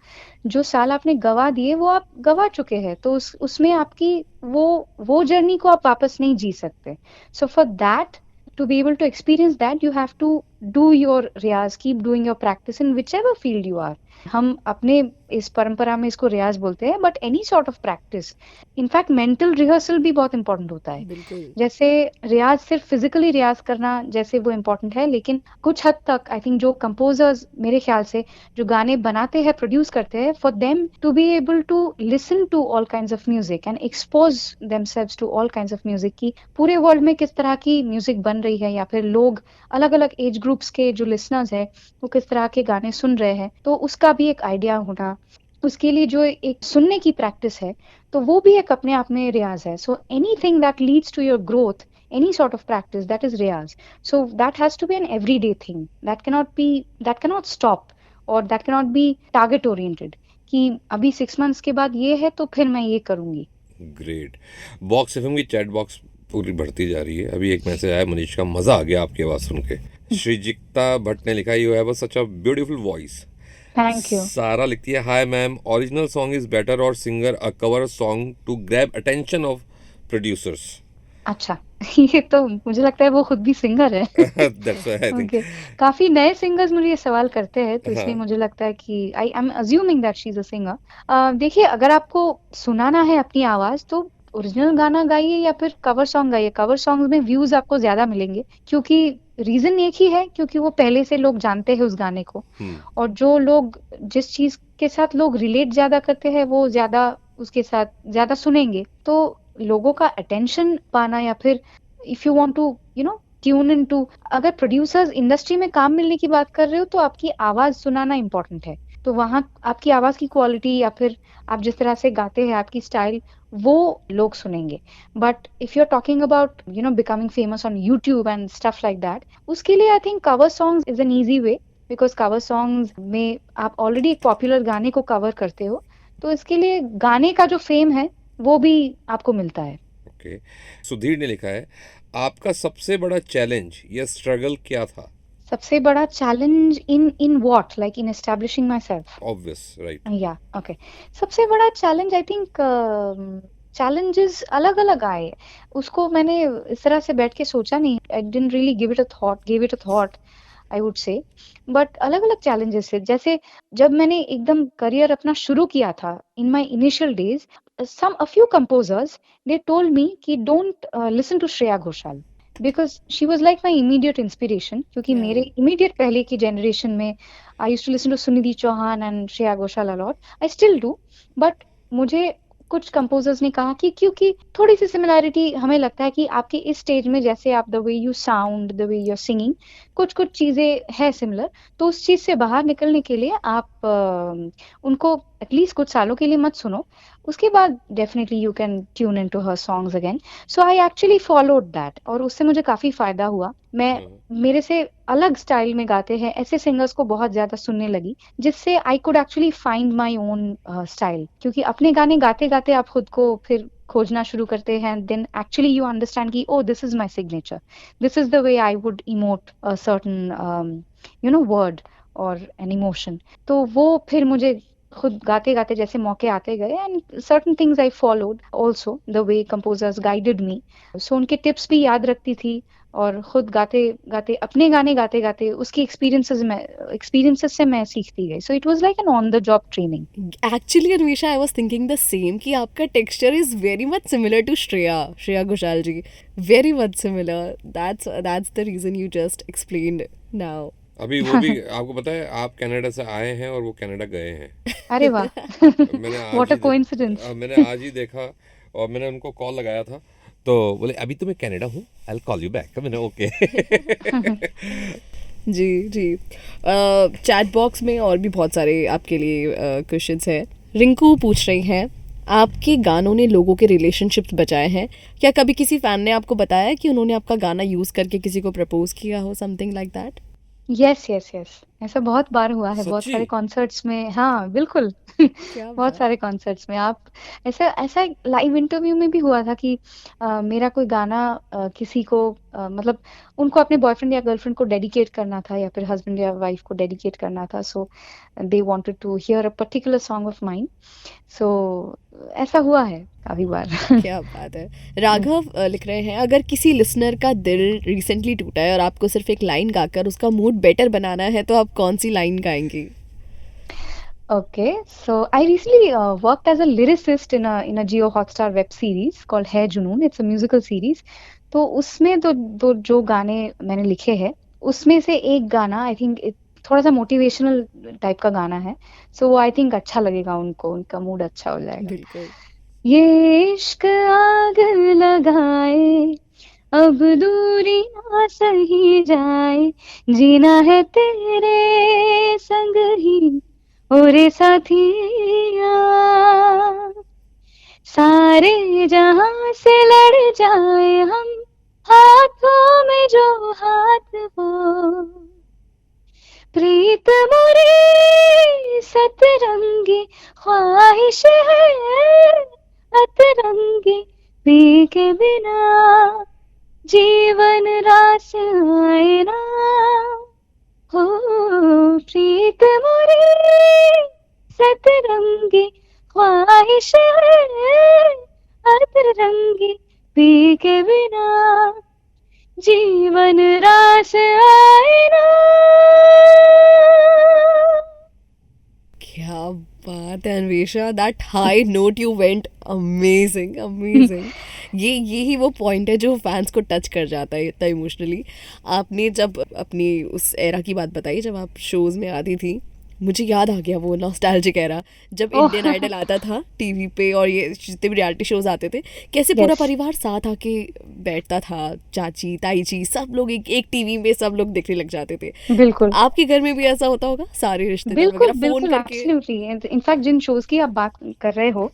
जो साल आपने गवा दिए वो आप गवा चुके हैं, तो उसमें आपकी वो जर्नी को आप वापस नहीं जी सकते. So for that, to be able to experience that, you have to do your riyaz, keep doing your practice in whichever field you are. हम अपने इस परंपरा में इसको रियाज बोलते हैं, but any sort of practice, in fact mental rehearsal भी बहुत इंपॉर्टेंट होता है. बिल्कुल. जैसे रियाज सिर्फ फिजिकली रियाज करना जैसे वो इम्पोर्टेंट है, लेकिन कुछ हद तक आई थिंक जो कंपोजर्स मेरे ख्याल से जो गाने बनाते हैं, प्रोड्यूस करते हैं, for them to be able to listen to all kinds of music and expose themselves to all kinds of music, की पूरे वर्ल्ड में किस तरह की म्यूजिक बन रही है, या फिर लोग अलग अलग एज ग्रुप्स के जो लिसनर्स है वो किस तरह के गाने सुन रहे हैं, तो उसका भी एक आइडिया होना, उसके लिए जो एक सुनने की प्रैक्टिस है, तो वो भी एक अपने आप में रियाज है. So anything that leads to your growth, any sort of practice, that is riyaz. So that has to be an everyday thing, that cannot stop, or that cannot be target oriented कि अभी 6 months के बाद ये है तो फिर मैं ये करूंगी. ग्रेट. बॉक्स एफएम की चैट बॉक्स पूरी बढ़ती जा रही है. अभी एक मैसेज आया मनीष का, मजा आ गया आपकी आवाज सुन के. श्रीजिक्ता भट्ट ने लिखा, you have such a beautiful voice. Thank you. Sara लिखती है, hi ma'am, original song is better और singer a cover song to grab attention of producers. अच्छा, ये तो मुझे लगता है वो खुद भी सिंगर है. That's why I think. Okay. काफी नए सिंगर्स मुझे ये सवाल करते हैं, तो इसलिए हाँ. मुझे लगता है कि I am assuming that she is a singer. देखिए, अगर आपको सुनाना है अपनी आवाज तो ओरिजिनल गाना गाइए या फिर कवर सॉन्ग गाइए. कवर सॉन्ग्स में व्यूज आपको ज्यादा मिलेंगे, क्योंकि रीजन एक ही है, क्योंकि वो पहले से लोग जानते हैं उस गाने को, और जो लोग जिस चीज के साथ लोग रिलेट ज्यादा करते हैं वो ज्यादा उसके साथ ज्यादा सुनेंगे. तो लोगों का अटेंशन पाना, या फिर if you want to tune in to, अगर प्रोड्यूसर्स इंडस्ट्री में काम मिलने की बात कर रहे हो तो आपकी आवाज सुनाना इम्पोर्टेंट है. तो वहाँ आपकी आवाज की क्वालिटी या फिर आप जिस तरह से गाते हैं, आपकी स्टाइल, वो लोग सुनेंगे. But if you are talking about becoming famous on YouTube and stuff like that, उसके लिए I think cover songs is an easy way, because cover songs में आप ऑलरेडी एक पॉपुलर गाने को कवर करते हो, तो इसके लिए गाने का जो फेम है वो भी आपको मिलता है. ओके. सुधीर ने लिखा है, आपका सबसे बड़ा चैलेंज या स्ट्रगल क्या था? सबसे बड़ा challenge in what, like in establishing my self? Obvious, right. या ओके. सबसे बड़ा चैलेंज, आई थिंक चैलेंजेस अलग अलग आए, उसको मैंने इस तरह से बैठ के सोचा नहीं. I didn't really give it a thought I would से, बट अलग अलग चैलेंजेस है. जैसे जब मैंने एकदम करियर अपना शुरू किया था, in my initial days, a few composers, they told me कि don't listen to Shreya Ghoshal, because she was like my immediate inspiration. क्योंकि मेरे immediate पहले की generation में I used to listen to Sunidhi Chauhan and Shreya Ghoshal a lot. I still do, but मुझे कुछ composers ने कहा कि क्योंकि थोड़ी सी सिमिलैरिटी हमें लगता है कि आपके इस स्टेज में, जैसे आप the way you sound, the way you are singing, कुछ चीजें है सिमिलर, तो उस चीज से बाहर निकलने के लिए आप उनको एटलीस्ट कुछ सालों के लिए मत सुनो, उसके बाद definitely you can tune into her songs again. So I actually followed that, और उससे मुझे काफी फायदा हुआ. मैं मेरे से अलग स्टाइल में गाते हैं ऐसे सिंगर्स को बहुत ज्यादा सुनने लगी, जिससे I could actually find my own style. क्योंकि अपने गाने गाते गाते आप खुद को फिर खोजना शुरू करते हैं, देन एक्चुअली यू अंडरस्टैंड कि oh this is my signature, this is the way I would emote a certain word और एन इमोशन. तो वो फिर मुझे खुद गाते गाते जैसे मौके आते गए, and certain things I followed also the way composers guided me. So उनके टिप्स भी याद रखती थी, और खुद गाते गाते अपने गाने गाते गाते उसकी एक्सपीरियंसेस से मैं सीखती गई. So it was like an on the job training. Actually, Anvisha, I was thinking the same कि आपका texture is very much similar to Shreya Ghoshal ji. Very much similar. That's the reason you just explained now. अभी वो भी आपको पता है, आप Canada से आए हैं और वो कनाडा गए हैं. अरे वाह. मैंने What a coincidence. मैंने आज ही देखा, और मैंने उनको कॉल लगाया था, तो बोले अभी तो मैं कनाडा हूँ, I will call you back. मैंने ओके. जी. चैट बॉक्स में और भी बहुत सारे आपके लिए क्वेश्चंस हैं. रिंकू पूछ रही हैं, आपके गानों ने लोगों के रिलेशनशिप्स बचाए हैं क्या? कभी किसी फैन ने आपको बताया कि उन्होंने आपका गाना यूज करके किसी को प्रपोज किया हो, समथिंग लाइक दैट? Yes. ऐसा बहुत बार हुआ है, बहुत सच्ची? सारे कॉन्सर्ट्स में। हाँ, बिल्कुल। क्या बहुत बात। सारे कॉन्सर्ट्स में आप ऐसा ऐसा लाइव इंटरव्यू में भी हुआ था कि मेरा कोई गाना किसी को मतलब उनको अपने बॉयफ्रेंड या गर्लफ्रेंड को डेडिकेट करना था या फिर हस्बैंड या वाइफ को डेडिकेट करना था, so they wanted to hear a particular song of mine. So ऐसा हुआ है काफी बार। क्या बात है। राघव लिख रहे हैं, अगर किसी लिसनर का दिल रिसेंटली टूटा है और आपको सिर्फ एक लाइन गाकर उसका मूड बेटर बनाना है तो आप कौन सी line गाएंगी? Okay, so I recently worked as a lyricist in a Jio Hotstar web series called है जुनून. It's a musical series. तो उसमें तो जो गाने मैंने लिखे हैं, उसमें से एक गाना आई थिंक थोड़ा सा मोटिवेशनल टाइप का गाना है. सो आई थिंक अच्छा लगेगा उनको, उनका मूड अच्छा हो जाएगा. बिल्कुल। ये इश्क आग लगाए, अब दूरी ना सही जाए, जीना है तेरे संग ही ओरे साथिया, सारे जहां से लड़ जाए हम, हाथों में जो हाथ हो, प्रीत मोरी सतरंगी ख्वाहिश है अतरंगी, पी के बिना जीवन रास आए ना, हो प्रीत मोरी सतरंगी ख्वाहिश है अतरंगी, पी के बिना जीवन रास आए ना. क्या बात है Anvesha, that high note you went, amazing amazing. यही वो पॉइंट है जो फैंस को टच कर जाता है इतना इमोशनली. आपने जब अपनी उस एरा की बात बताई जब आप शोज में आती थी, मुझे याद आ गया वो नॉस्टैल्जिक एरा जब इंडियन आइडल आता था टीवी पे और ये जितने भी रियलिटी शोज आते थे, कैसे पूरा Yes. परिवार साथ आके बैठता था, चाची ताई जी सब लोग एक टीवी में सब लोग देखने लग जाते थे. बिल्कुल आपके घर में भी ऐसा होता होगा, सारे रिश्तेदार बिल्कुल वगैरह फोन बिल्कुल करके? एब्सोल्युटली. इनफैक्ट जिन शोज की आप बात कर रहे हो,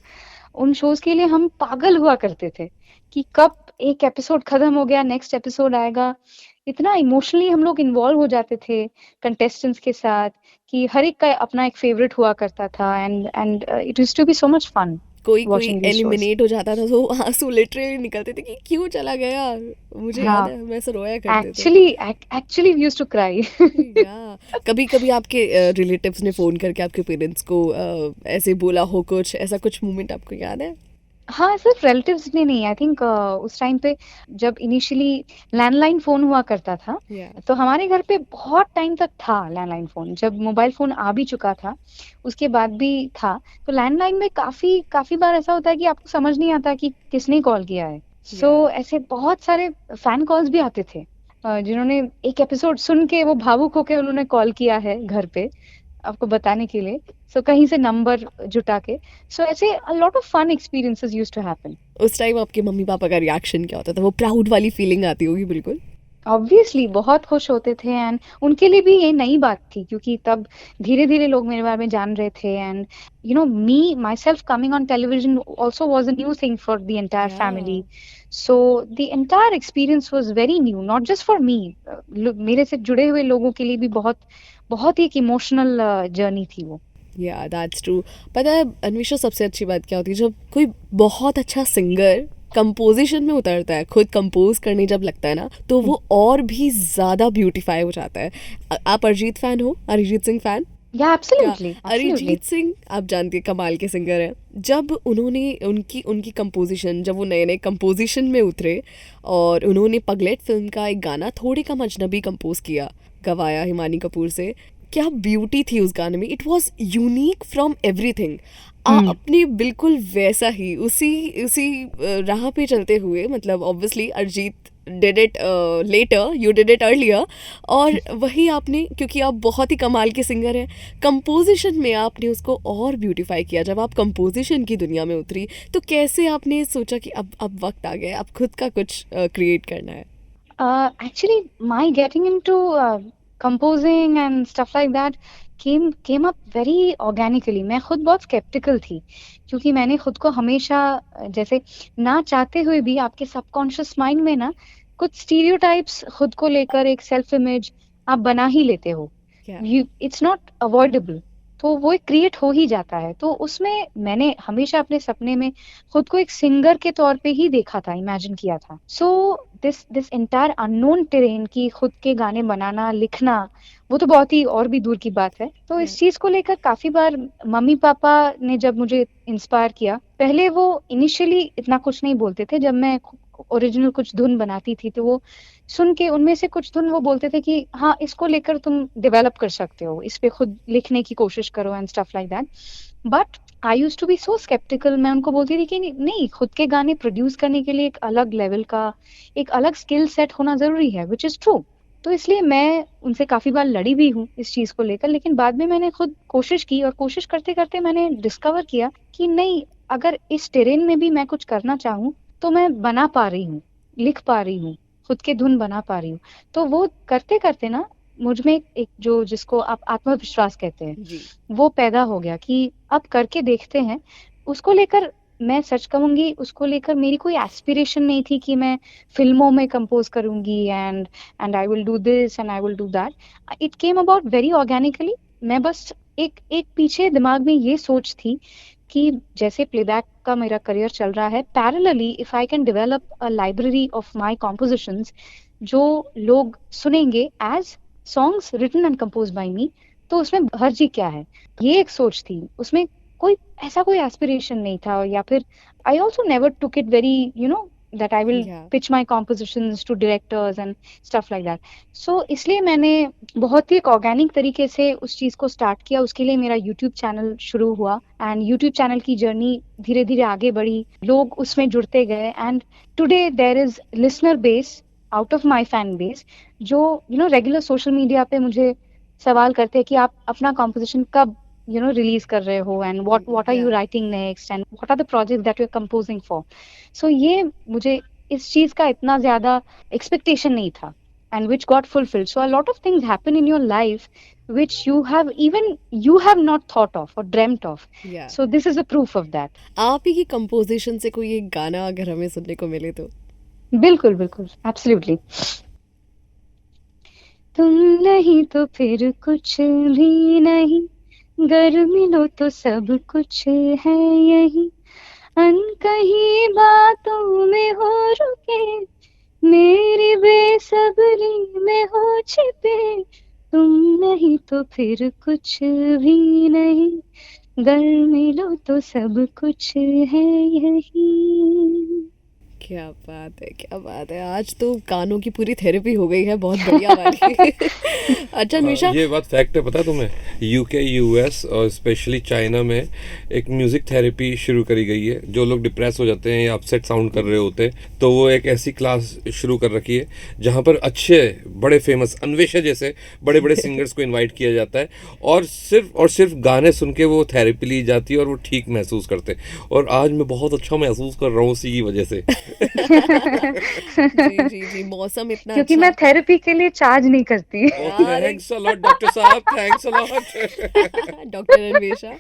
उन शोज के लिए हम पागल हुआ करते थे कि कब एक एपिसोड खत्म हो गया, नेक्स्ट एपिसोड आएगा. इतना इमोशनली हम लोग इन्वॉल्व हो जाते थे कंटेस्टेंट्स के साथ कि हर एक का अपना एक फेवरेट हुआ करता था. And it used to be so much fun कोई watching these shows. एलिमिनेट हो जाता था तो आंसू लिटरली निकलते थे कि क्यों चला गया. मुझे याद हाँ, है हम ऐसे रोया करते थे. Actually we used to cry. या कभी कभी आपके रिलेटिव्स ने फोन करके आपके पेरेंट्स को ऐसे बोला हो, कुछ ऐसा कुछ मोमेंट आपको याद है? हाँ, सिर्फ रिलेटिव्स ने नहीं, आई थिंक उस टाइम पे जब इनिशियली लैंडलाइन फोन हुआ करता था, या तो हमारे घर पे बहुत टाइम तक था लैंडलाइन फोन. जब मोबाइल फोन आ भी चुका था, उसके बाद भी था. तो लैंडलाइन में काफी काफी बार ऐसा होता है कि आपको समझ नहीं आता कि किसने कॉल किया है. सो ऐसे बहुत सारे फैन कॉल्स भी आते थे जिन्होंने एक एपिसोड सुन के वो भावुक होके उन्होंने कॉल किया है घर पे आपको बताने के लिए. सो कहीं से नंबर जुटा के. सो ऐसे a lot of fun experiences used to happen. उस टाइम आपके मम्मी पापा का रिएक्शन क्या होता था? वो प्राउड वाली फीलिंग आती होगी बिल्कुल. ऑब्वियसली बहुत खुश होते थे एंड उनके लिए भी ये नई बात थी क्योंकि तब धीरे धीरे लोग मेरे बारे में जान रहे थे. And you know me my self coming on television also was a new thing for the entire Yeah. Family. So the entire experience was very new, not just for me, मेरे से जुड़े हुए लोगों के लिए भी बहुत बहुत ही एक इमोशनल जर्नी थी वो. या दैट्स ट्रू. पता है अन्वेषा, सबसे अच्छी बात क्या होती है? जब कोई बहुत अच्छा सिंगर कंपोजिशन में उतरता है, खुद कंपोज करने जब लगता है ना, तो वो और भी ज्यादा ब्यूटीफाई हो जाता है. आप अरिजीत फैन हो? अरिजीत सिंह फैन? या एब्सोल्युटली अरिजीत सिंह आप जानती है कमाल के सिंगर हैं. जब उन्होंने उनकी कंपोजिशन, जब वो नए नए कंपोजिशन में उतरे और उन्होंने पगलेट फिल्म का एक गाना थोड़े कम अजनबी कंपोज किया, गवाया हिमानी कपूर से, क्या ब्यूटी थी उस गाने में. It was unique from everything. अपने बिल्कुल वैसा ही उसी राह पे चलते हुए, मतलब obviously Arijit did it later, you did it earlier, और वही आपने, क्योंकि आप बहुत ही कमाल के सिंगर हैं, कंपोजिशन में आपने उसको और ब्यूटीफाई किया. जब आप कंपोजिशन की दुनिया में उतरी तो कैसे आपने सोचा कि अब वक्त आ गया, अब खुद का कुछ क्रिएट करना है? Actually, my getting into composing and stuff like that came up very organically. मैं खुद बहुत skeptical थी क्योंकि मैंने खुद को हमेशा जैसे ना चाहते हुए भी आपके सबकॉन्शियस माइंड में ना कुछ स्टीरियोटाइप्स खुद को लेकर एक सेल्फ इमेज आप बना ही लेते हो. Yeah. इट्स नॉट अवॉइडेबल, तो वो एक क्रिएट हो ही जाता है। तो उसमें मैंने हमेशा अपने सपने में खुद को एक सिंगर के तौर पे ही देखा था, इमेजिन किया था। So this entire unknown terrain की खुद के गाने बनाना, लिखना, वो तो बहुत ही और भी दूर की बात है। तो इस चीज को लेकर काफी बार मम्मी पापा ने जब मुझे इंस्पायर किया, पहले वो इनिशियली इतना कुछ नहीं बोलते थे। जब मैं ओरिजिनल कुछ धुन बनाती थी तो वो सुन के उनमें से कुछ धुन वो बोलते थे कि हाँ, इसको लेकर तुम डेवलप कर सकते हो, इस पे खुद लिखने की कोशिश करो and stuff like that. But I used to be so sceptical. मैं उनको बोलती थी कि नहीं, खुद के गाने प्रोड्यूस करने के लिए एक अलग लेवल का, एक अलग स्किल सेट होना जरूरी है, विच इज ट्रू। तो इसलिए मैं उनसे काफी बार लड़ी भी हूँ इस चीज को लेकर, लेकिन बाद में मैंने खुद कोशिश की, और कोशिश करते करते मैंने डिस्कवर किया कि नहीं, अगर इस टेरेन में भी मैं कुछ करना चाहूँ तो मैं बना पा रही हूँ, लिख पा रही हूँ, खुद के धुन बना पा रही हूँ। तो वो करते करते ना मुझ में एक जो जिसको आप आत्मविश्वास कहते हैं, जी। वो पैदा हो गया कि अब करके देखते हैं। उसको लेकर मैं सच कहूंगी, उसको लेकर मेरी कोई एस्पिरेशन नहीं थी कि मैं फिल्मों में कंपोज करूंगी and I will do this and I will do that. It came about very organically. मैं बस एक एक पीछे दिमाग में ये सोच थी कि जैसे प्लेबैक का मेरा करियर चल रहा है, parallelly if I can develop a library of my compositions जो लोग सुनेंगे as songs written and compose by me, तो उसमें हर्जी क्या है, ये एक सोच थी। उसमें कोई ऐसा कोई एस्पिरेशन नहीं था, या फिर I also never took it very that I will Yeah. pitch my compositions to directors and stuff like that. So इसलिए मैंने बहुत ही एक ऑर्गेनिक तरीके से उस चीज को स्टार्ट किया। उसके लिए मेरा यूट्यूब चैनल शुरू हुआ एंड यूट्यूब चैनल की जर्नी धीरे धीरे आगे बढ़ी, लोग उसमें जुड़ते गए and today there is listener base out of my fan base जो रेगुलर सोशल मीडिया पे मुझे सवाल करते हैं कि आप अपना कॉम्पोजिशन कब रिलीज कर रहे हो and what are you Yeah. writing next and what are the projects that you're composing for. So ये मुझे इस चीज का इतना ज्यादा एक्सपेक्टेशन नहीं था and which got fulfilled. So a lot of things happen in your life which you have not thought of or dreamt of. Yeah. So this is a proof of that. आप ही की composition से कोई एक गाना अगर हमें सुनने को मिले तो? बिल्कुल बिल्कुल, एब्सोल्युटली। तुम नहीं तो फिर कुछ भी नहीं, गर मिलो तो सब कुछ है यही, अनकही बातों में हो रुके, मेरी बेसब्री में हो छिपे, तुम नहीं तो फिर कुछ भी नहीं, गर मिलो तो सब कुछ है यही। क्या बात है, क्या बात है। आज तो गानों की पूरी थेरेपी हो गई है, बहुत बढ़िया वाली। अच्छा निशा, ये बात फैक्ट है, पता है तुम्हें? यूके, यूएस और स्पेशली चाइना में एक म्यूजिक थेरेपी शुरू करी गई है। जो लोग डिप्रेस हो जाते हैं या अपसेट साउंड कर रहे होते हैं, तो वो एक ऐसी क्लास शुरू कर रखी है जहाँ पर अच्छे बड़े फेमस अन्वेषा जैसे बड़े बड़े सिंगर्स को इन्वाइट किया जाता है और सिर्फ गाने सुन के वो थेरेपी ली जाती है और वो ठीक महसूस करते हैं। और आज मैं बहुत अच्छा महसूस कर रहा हूँ उसी की वजह से। जी जी जी, मौसम इतना क्योंकि अच्छा। मैं थेरेपी के लिए चार्ज नहीं करती। थैंक्स अ लॉट डॉक्टर साहब, thanks a lot. Doctor Anvesha,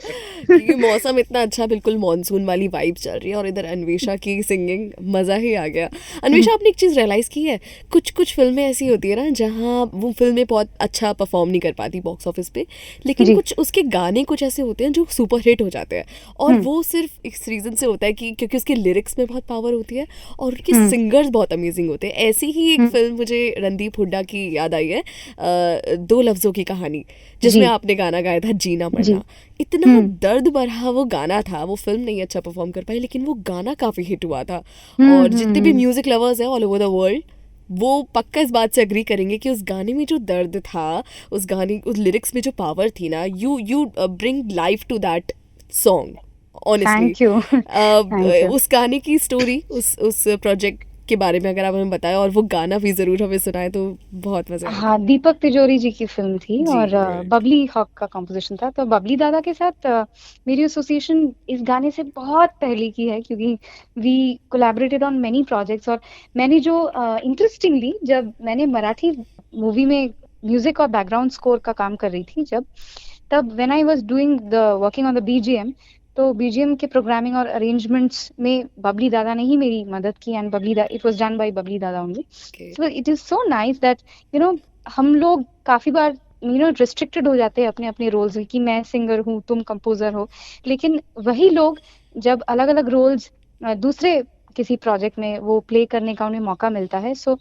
क्योंकि मौसम इतना अच्छा, बिल्कुल मॉनसून वाली वाइब चल रही है और इधर अन्वेषा की सिंगिंग, मज़ा ही आ गया। अन्वेषा, आपने एक चीज़ रियलाइज़ की है, कुछ फिल्में ऐसी होती है ना जहाँ वो फिल्में बहुत अच्छा परफॉर्म नहीं कर पाती बॉक्स ऑफिस पे, लेकिन कुछ उसके गाने कुछ ऐसे होते हैं जो सुपर हिट हो जाते हैं, और वो सिर्फ इस रीज़न से होता है कि क्योंकि उसके लिरिक्स में बहुत पावर होती है और उनके सिंगर्स बहुत अमेजिंग होते हैं। ऐसी ही एक फिल्म मुझे रणदीप हुड्डा की याद आई है, दो लफ्जों की कहानी, जिसमें आपने गाना गाया था जीना मरना। इतना दर्द भरा वो गाना था, वो फिल्म नहीं अच्छा परफॉर्म कर पाई, लेकिन वो गाना काफी हिट हुआ था। और जितने भी म्यूजिक लवर्स हैं ऑल ओवर द वर्ल्ड, वो पक्का इस बात से एग्री करेंगे कि उस गाने में जो दर्द था, उस लिरिक्स में जो पावर थी ना, you bring life to that song. Thank you. Thank you. उस गाने की स्टोरी, उस प्रोजेक्ट के बारे में अगर आप हमें बताएं और वो गाना भी जरूर हमें सुनाएं तो बहुत मजा आएगा। हाँ, दीपक तिजोरी जी की फिल्म थी जी, और बबली हॉक का कंपोजिशन था। तो बबली दादा के साथ मेरी एसोसिएशन इस गाने से बहुत पहले की है, क्योंकि we collaborated on many projects. और मैंने जो इंटरेस्टिंगली जब मैंने मराठी मूवी में म्यूजिक और बैकग्राउंड स्कोर का काम कर रही थी, तब when I was doing the working on the BGM, तो बीजीएम के प्रोग्रामिंग और अरेंजमेंट्स में बबली दादा ने ही मेरी मदद की and it was done by Babli दादा only. Okay. So it is so nice that हम लोग काफी बार रिस्ट्रिक्टेड हो जाते हैं अपने अपने रोल्स कि मैं सिंगर हूँ, तुम कंपोजर हो। लेकिन वही लोग जब अलग अलग रोल्स दूसरे किसी प्रोजेक्ट में वो प्ले करने का उन्हें मौका मिलता है, सो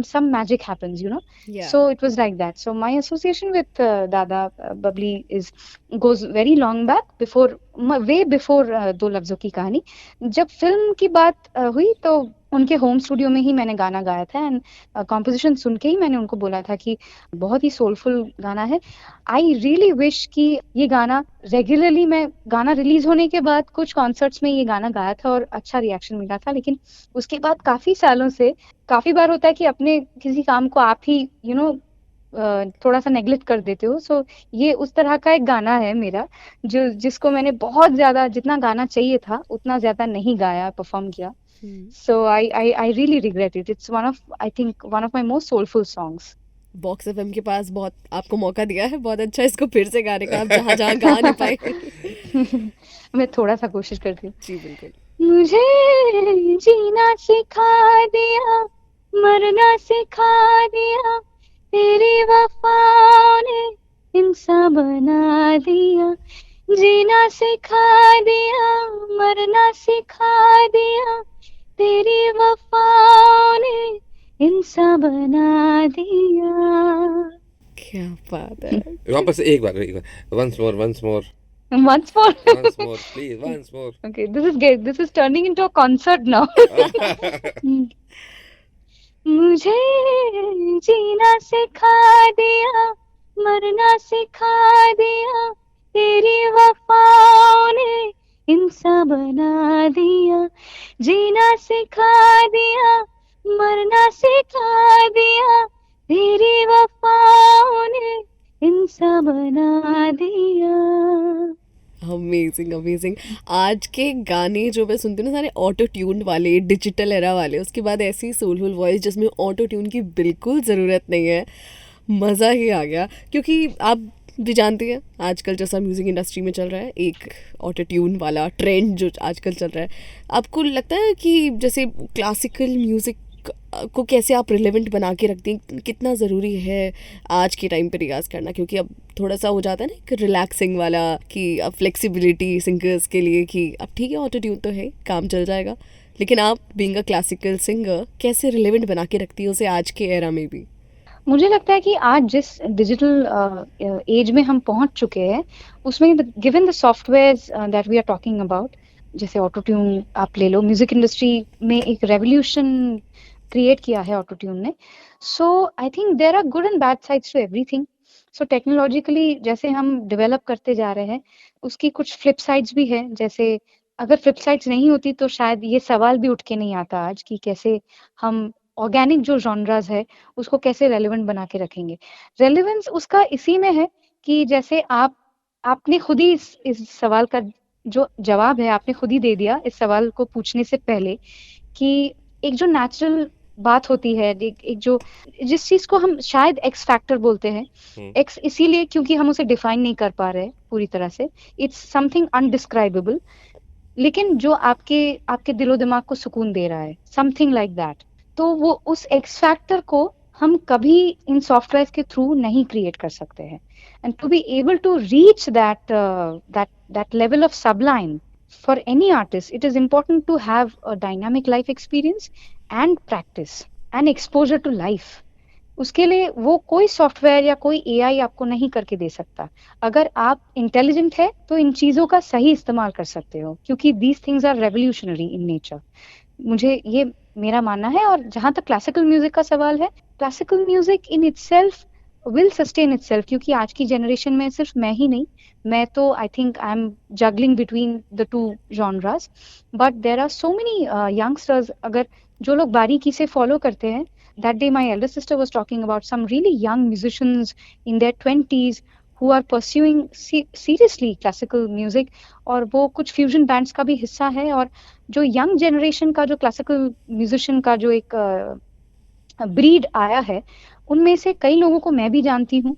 some magic happens, Yeah. so it was like that. So my association with Dada Babli goes very long back, way before दो लफ्जों की कहानी। जब फिल्म की बात हुई तो उनके होम स्टूडियो में ही मैंने गाना गाया था, एंड कॉम्पोजिशन सुन के ही मैंने उनको बोला था कि बहुत ही सोलफुल गाना है। आई रियली विश कि ये गाना रेगुलरली, मैं गाना रिलीज होने के बाद कुछ कॉन्सर्ट्स में ये गाना गाया था और अच्छा रिएक्शन मिला था, लेकिन उसके बाद काफी सालों से काफी बार होता है कि अपने किसी काम को आप ही थोड़ा सा नेग्लेक्ट कर देते हो। सो ये उस तरह का एक गाना है मेरा, जिसको मैंने बहुत ज्यादा, जितना गाना चाहिए था उतना ज्यादा नहीं गाया, परफॉर्म किया। So I really regret it. It's I think one of my most soulful songs. Box FM के पास बहुत आपको मौका दिया है, बहुत अच्छा इसको फिर से गाने का, आप जहाँ जहाँ गा नहीं पाए। मैं थोड़ा सा कोशिश करती हूँ। जी बिल्कुल। मुझे जीना सिखा दिया, मरना सिखा दिया, तेरी वफा ने इंसान बना दिया। जीना सिखा दिया, मरना सिखा दिया, तेरी वफा ने इंसान बना दिया। क्या बात है। वापस एक बार once more Once more. once more please once more. Okay, this is great. This is turning into a concert now. मुझे जीना सिखा दिया, मरना सिखा दिया, तेरी वफा ने इंसान बना दिया। जीना सिखा दिया, मरना सिखा दिया, तेरी वफा ने इंसान बना दिया। Amazing amazing. आज के गाने जो मैं सुनती हूँ ना, सारे ऑटो ट्यून वाले, डिजिटल एरा वाले, उसके बाद ऐसी सोलफुल वॉइस जिसमें ऑटो ट्यून की बिल्कुल ज़रूरत नहीं है, मज़ा ही आ गया। क्योंकि आप भी जानती हैं आजकल जैसा म्यूज़िक इंडस्ट्री में चल रहा है, एक ऑटो ट्यून वाला ट्रेंड जो आजकल चल रहा है, आपको लगता है कि जैसे क्लासिकल म्यूज़िक को कैसे आप रिलेवेंट बना के रखती हैं, कितना ज़रूरी है आज के टाइम पे रियाज़ करना? क्योंकि अब थोड़ा सा हो जाता है ना एक रिलैक्सिंग वाला, कि अब फ्लेक्सिबिलिटी सिंगर्स के लिए कि अब ठीक है ऑटो ट्यून तो है, काम चल जाएगा, लेकिन आप बीइंग अ क्लासिकल सिंगर कैसे रिलेवेंट बना के रखती हो उसे आज के एरा में भी? मुझे लगता है कि आज जिस डिजिटल एज में हम पहुंच चुके हैं, उसमें given the softwares that we are talking about, जैसे ऑटो ट्यून आप ले लो, म्यूजिक इंडस्ट्री में एक रेवोल्यूशन क्रिएट किया है ऑटो ट्यून ने। So I think there are good and bad sides to everything. So technologically जैसे हम डेवलप करते जा रहे हैं, उसकी कुछ फ्लिप साइड्स भी है। जैसे अगर फ्लिप साइड्स नहीं होती तो शायद ये सवाल भी उठ के नहीं आता आज कि कैसे हम ऑर्गेनिक जो जॉनराज है उसको कैसे रेलेवेंट बना के रखेंगे। रेलेवेंस उसका इसी में है कि जैसे आपने खुद ही इस सवाल का जो जवाब है आपने खुद ही दे दिया इस सवाल को पूछने से पहले, कि एक जो नेचुरल बात होती है, एक जो जिस चीज को हम शायद एक्स फैक्टर बोलते हैं, एक्स इसीलिए क्योंकि हम उसे डिफाइन नहीं कर पा रहे पूरी तरह से, इट्स समथिंग अनडिस्क्राइबेबल, लेकिन जो आपके दिलो दिमाग को सुकून दे रहा है, समथिंग लाइक दैट। तो वो उस एक्स फैक्टर को हम कभी इन सॉफ्टवेयर के थ्रू नहीं क्रिएट कर सकते हैं। And to be able to reach that level of sublime for any artist, it is important to have a dynamic life experience and practice and exposure to life. उसके लिए वो कोई software या कोई एआई आपको नहीं करके दे सकता। अगर आप इंटेलिजेंट है तो इन चीजों का सही इस्तेमाल कर सकते हो, क्योंकि these things are revolutionary in nature. मुझे ये मेरा मानना है। और जहां तक क्लासिकल म्यूजिक का सवाल है, classical music in itself will sustain itself, क्योंकि आज की जनरेशन में सिर्फ मैं ही नहीं, मैं तो I think I am juggling between the two genres, but there are so many youngsters, अगर जो लोग बारीकी से फॉलो करते हैं। That day my elder sister was talking about some really young musicians in their 20s who are pursuing seriously classical music, और वो कुछ फ्यूजन बैंड्स का भी हिस्सा है। और जो यंग जनरेशन का जो क्लासिकल म्यूजिशियन का जो एक ब्रीड आया है, उनमें से कई लोगों को मैं भी जानती हूँ।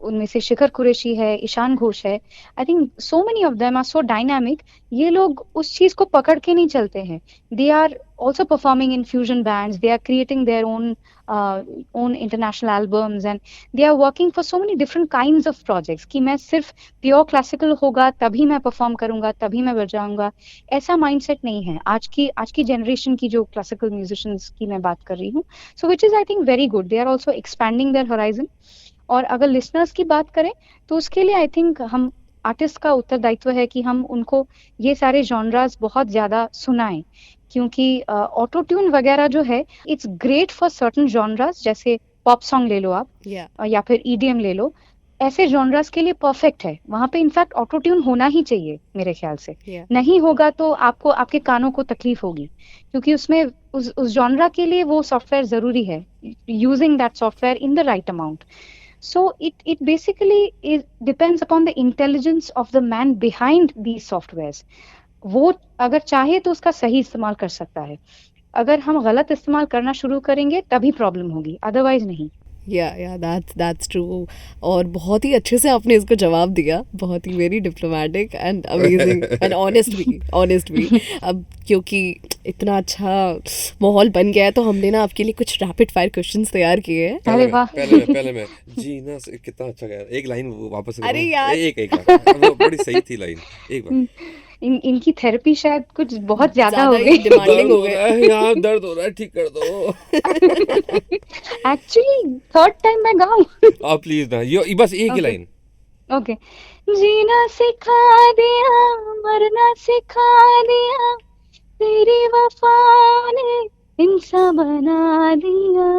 उनमें से शिखर कुरैशी है, ईशान घोष है। I think so many of them are so dynamic. ये लोग उस चीज को पकड़ के नहीं चलते हैं। They are also performing in fusion bands. They are creating their own international albums, and they are working for so many different kinds of projects. कि मैं सिर्फ प्योर क्लासिकल होगा तभी मैं परफॉर्म करूंगा, तभी मैं बजाऊंगा, ऐसा माइंडसेट नहीं है आज की जनरेशन की जो क्लासिकल म्यूजिशियंस की मैं बात कर रही हूँ। So which is I think very good. They are also expanding their horizon. और अगर लिसनर्स की बात करें तो उसके लिए आई थिंक हम आर्टिस्ट का उत्तरदायित्व है कि हम उनको ये सारे जॉनरास बहुत ज्यादा सुनाएं, क्योंकि ऑटो ट्यून वगैरह जो है it's great for certain genres, जैसे पॉप सॉन्ग ले लो आप, या फिर ईडीएम ले लो। ऐसे जॉनरास के लिए परफेक्ट है। वहां पे इनफैक्ट ऑटो ट्यून होना ही चाहिए मेरे ख्याल से। नहीं होगा तो आपको आपके कानों को तकलीफ होगी, क्योंकि उसमें उस जॉनरा के लिए वो सॉफ्टवेयर जरूरी है, using that software in the right amount. So it basically depends upon the intelligence of the man behind these softwares. वो अगर चाहे तो उसका सही इस्तेमाल कर सकता है। अगर हम गलत इस्तेमाल करना शुरू करेंगे तभी प्रॉब्लम होगी, अदरवाइज नहीं। या दैट्स ट्रू। और बहुत ही अच्छे से आपने इसको जवाब दिया, बहुत ही very diplomatic and amazing and honest भी। अब क्योंकि इतना अच्छा माहौल बन गया है तो हमने ना आपके लिए कुछ रैपिड फायर क्वेश्चंस तैयार किए हैं। अरे वाह। पहले मैं जीना से कितना अच्छा गया। एक लाइन वापस करो। अरे यार। एक वो बड़ी सही थी लाइन। एक बार इनकी थेरेपी शायद कुछ बहुत ज्यादा हो गई, डिमांडिंग हो गई। यार दर्द हो रहा है, ठीक कर दो। एक्चुअली थर्ड टाइम मैं गाऊं? आप प्लीज ना, ये बस एक ही लाइन। ओके। जीना सिखा दिया, मरना सिखा दिया, तेरी वफा ने इंसान बना दिया।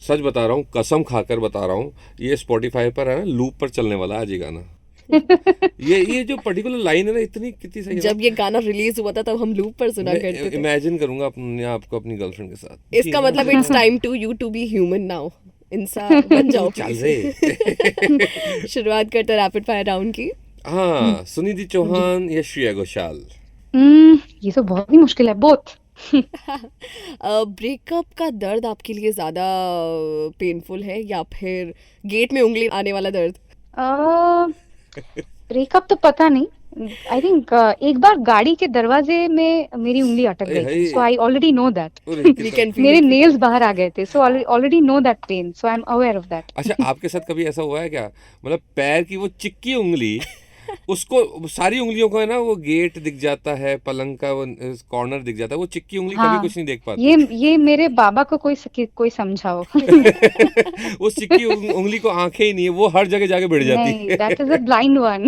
सच बता रहा हूँ, कसम खाकर बता रहा हूँ, ये स्पॉटिफाई पर है ना, लूप पर चलने वाला आज ये गाना। ये जो पर्टिकुलर लाइन है ना, इतनी कितनी सही है। जब ये गाना रिलीज हुआ था तब हम लूप पर सुना करते थे। इमेजिन करूंगा अपने आपको अपनी गर्लफ्रेंड के साथ। इसका मतलब it's time to you to be human now. इंसान बन जाओ चल please। रे। शुरुआत करते हैं रैपिड फायर राउंड की। हाँ, सुनिधि चौहान या श्रेया घोषाल? ये तो बहुत ही मुश्किल है, बोथ। ब्रेकअप का दर्द आपके लिए ज्यादा पेनफुल है या फिर गेट में उंगली आने वाला दर्द? ब्रेकअप तो पता नहीं। आई थिंक एक बार गाड़ी के दरवाजे में मेरी उंगली अटक गई थी, सो आई ऑलरेडी नो दैट। मेरे नेल्स बाहर आ गए थे, so already know that pain, so I am aware of that. अच्छा, आपके साथ कभी ऐसा हुआ है क्या, मतलब पैर की वो चिक्की उंगली, उसको सारी उंगलियों को है ना, वो गेट दिख जाता है, पलंग का वो कॉर्नर दिख जाता है, वो चिक्की उंगली कभी कुछ नहीं देख पाती। ये मेरे बाबा को कोई समझाओ। उस चिक्की उंगली को आंखें ही नहीं है, वो हर जगह जाके भिड़ जाती है। That is a blind one.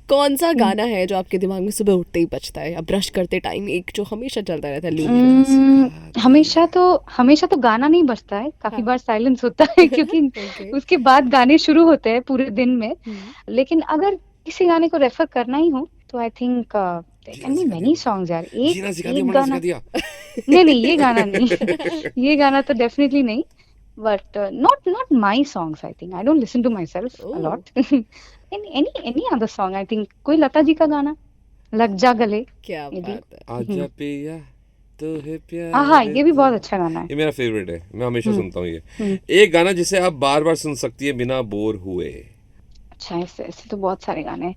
कौन सा गाना है जो आपके दिमाग में सुबह उठते ही बजता है या ब्रश करते टाइम, एक जो हमेशा चलता रहता है लूप? हमेशा तो गाना नहीं बजता है, काफी बार साइलेंस होता है, क्योंकि उसके बाद गाने शुरू होते हैं पूरे दिन में। लेकिन अगर किसी गाने को रेफर करना ही हो तो आई थिंक मेनी सॉन्ग्स यार। एक गाना नहीं, ये गाना नहीं। ये गाना तो डेफिनेटली नहीं, but not my songs. I think I don't listen to myself a lot. any other song, I think कोई लता जी का गाना, लग जा गले। क्या बात है। आजा पिया तो है प्यार। हाँ, ये भी बहुत अच्छा गाना है। ये मेरा फेवरेट है, मैं हमेशा सुनता हूँ ये। एक गाना जिसे आप बार बार सुन सकती है बिना बोर हुए? अच्छा, ऐसे तो बहुत सारे गाने हैं।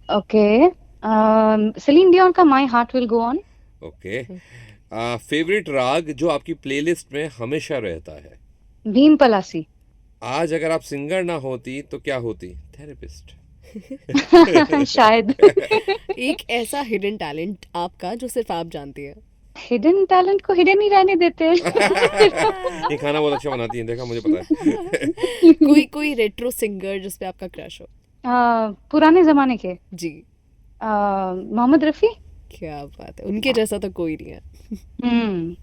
ओके, सेलिन डियोन का my heart will go on. Okay. Favourite राग जो आपकी प्लेलिस्ट में हमेशा रहता है? भीम पलासी। आज अगर आप सिंगर ना होती तो क्या होती? थेरेपिस्ट। शायद। एक ऐसा हिडन टैलेंट आपका जो सिर्फ आप जानती है। हिडन टैलेंट को हिडन ही रहने देते हैं। ये खाना बहुत अच्छा बनाती है, देखा, मुझे पता है। कोई रेट्रो सिंगर जिस पे आपका क्रश हो? पुराने जमाने के जी। मोहम्मद रफी। क्या बात है, उनके जैसा तो कोई नहीं है।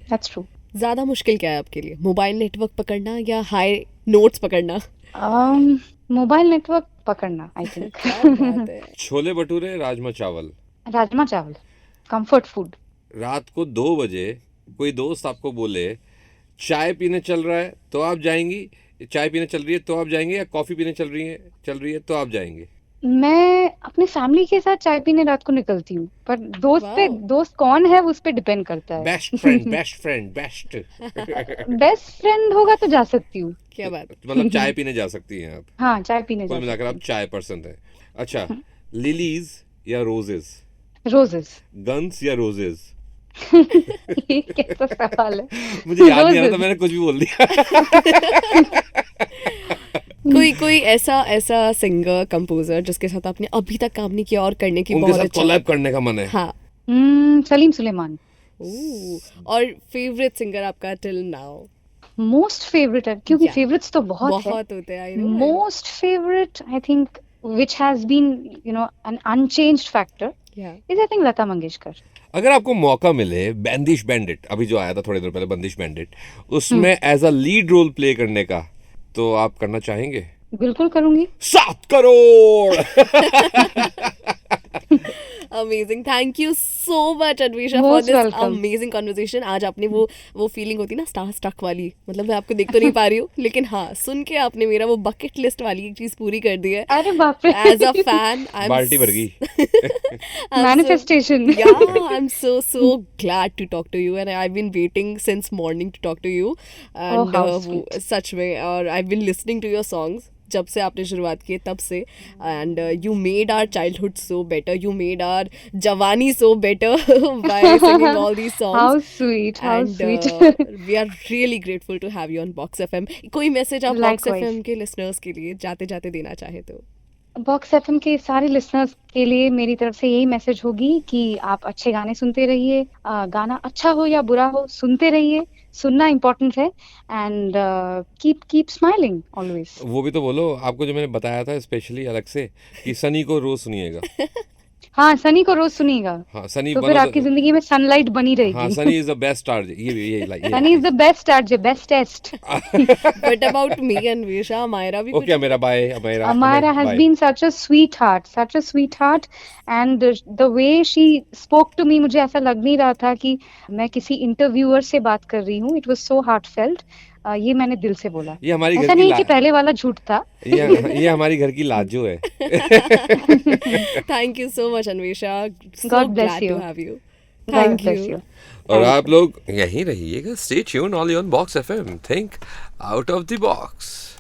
That's true. ज्यादा मुश्किल क्या है आपके लिए, मोबाइल नेटवर्क पकड़ना या हाई नोट्स पकड़ना? मोबाइल नेटवर्क पकड़ना, आई थिंक। छोले भटूरे, राजमा चावल? राजमा चावल, कंफर्ट फूड। रात को 2 बजे कोई दोस्त आपको बोले चाय पीने चल रहा है तो आप जाएंगी, चाय पीने चल रही है तो आप जाएंगे, या कॉफी पीने चल रही है तो आप जाएंगे? मैं मैं अपने फैमिली के साथ चाय पीने रात को निकलती हूँ, पर दोस्त कौन है उस पे डिपेंड करता है। Best friend best best friend होगा तो जा सकती हूँ। क्या बात। मतलब चाय पीने जा सकती हैं आप, हाँ चाय पीने कुल जा मिलाकर आप चाय पर्सन है। अच्छा, लिलीज या रोजेस, सकती। रोजेस। गन्स या रोजेस? ये कैसा सवाल है। मुझे याद नहीं आ रहा था, मैंने कुछ भी बोल दिया। कोई ऐसा सिंगर कंपोजर जिसके साथ आपने अभी तक काम नहीं किया और करने की उनके बहुत साथ इच्छा। कोलैब करने का मन है। हाँ। सलीम सुलेमान। और फेवरेट सिंगर आपका टिल नाउ? मोस्ट फेवरेट है, क्योंकि Yeah. फेवरेट्स तो बहुत होते हैं, I know. Most favourite I think which has been an unchanged factor Yeah. is I think Lata Mangeshkar. अगर आपको मौका मिले बंदिश बैंडिट, अभी जो आया था थोड़ी देर पहले बंदिश बैंडिट, उसमें as a lead role play करने का, तो आप करना चाहेंगे? बिल्कुल करूंगी। 7 crore. Amazing. Thank you so much, Advisha, for Most this welcome. amazing conversation. आज आपने वो फीलिंग होती है ना स्टार स्टक वाली, मतलब मैं आपको देख तो नहीं पा रही हूँ, लेकिन हाँ सुन के आपने मेरा वो बकेट लिस्ट वाली एक चीज पूरी कर दी है। अरे बाप रे। As a fan, बाल्टी भर गई। Manifestation. Yeah, I'm so glad to talk to you, and I've been waiting since morning to talk to you. And how sweet. सच में, और I've been listening to your songs जब से आपने शुरुआत की है तब से, and you made our childhood so better, you made our जवानी so better by singing all these How songs. sweet, how sweet. We are really grateful to have you on box FM. कोई message आप box Likewise. FM के listeners के लिए जाते जाते देना चाहे तो? बॉक्स एफएम के सारे लिसनर्स के लिए मेरी तरफ से यही मैसेज होगी कि आप अच्छे गाने सुनते रहिए, गाना अच्छा हो या बुरा हो सुनते रहिए, सुनना इम्पोर्टेंट है, एंड कीप स्माइलिंग ऑलवेज। वो भी तो बोलो, आपको जो मैंने बताया था स्पेशली अलग से कि सनी को रोज सुनिएगा। हाँ सनी को रोज सुनिएगा, हाँ सनी, तो फिर आपकी जिंदगी में सनलाइट बनी हाँ रहेगी। Sunny is the best star. ये Sunny is the best RJ, bestest. What about me, Anvisha? Myra भी ओके मेरा bye. Amara has been such a sweetheart, and the way she spoke to me, मुझे ऐसा लग नहीं रहा था कि मैं किसी इंटरव्यूअर से बात कर रही हूँ। It was so heartfelt. ये मैंने दिल से बोला। ये हमारी ऐसा घर नहीं की कि पहले वाला झूठ था। ये हमारी घर की लाजो है। Thank you so much, Anvisha. So God bless glad you. to have you. God Thank bless you. you. और आप लोग यहीं रहिएगा, stay tune on box FM, think out of the box.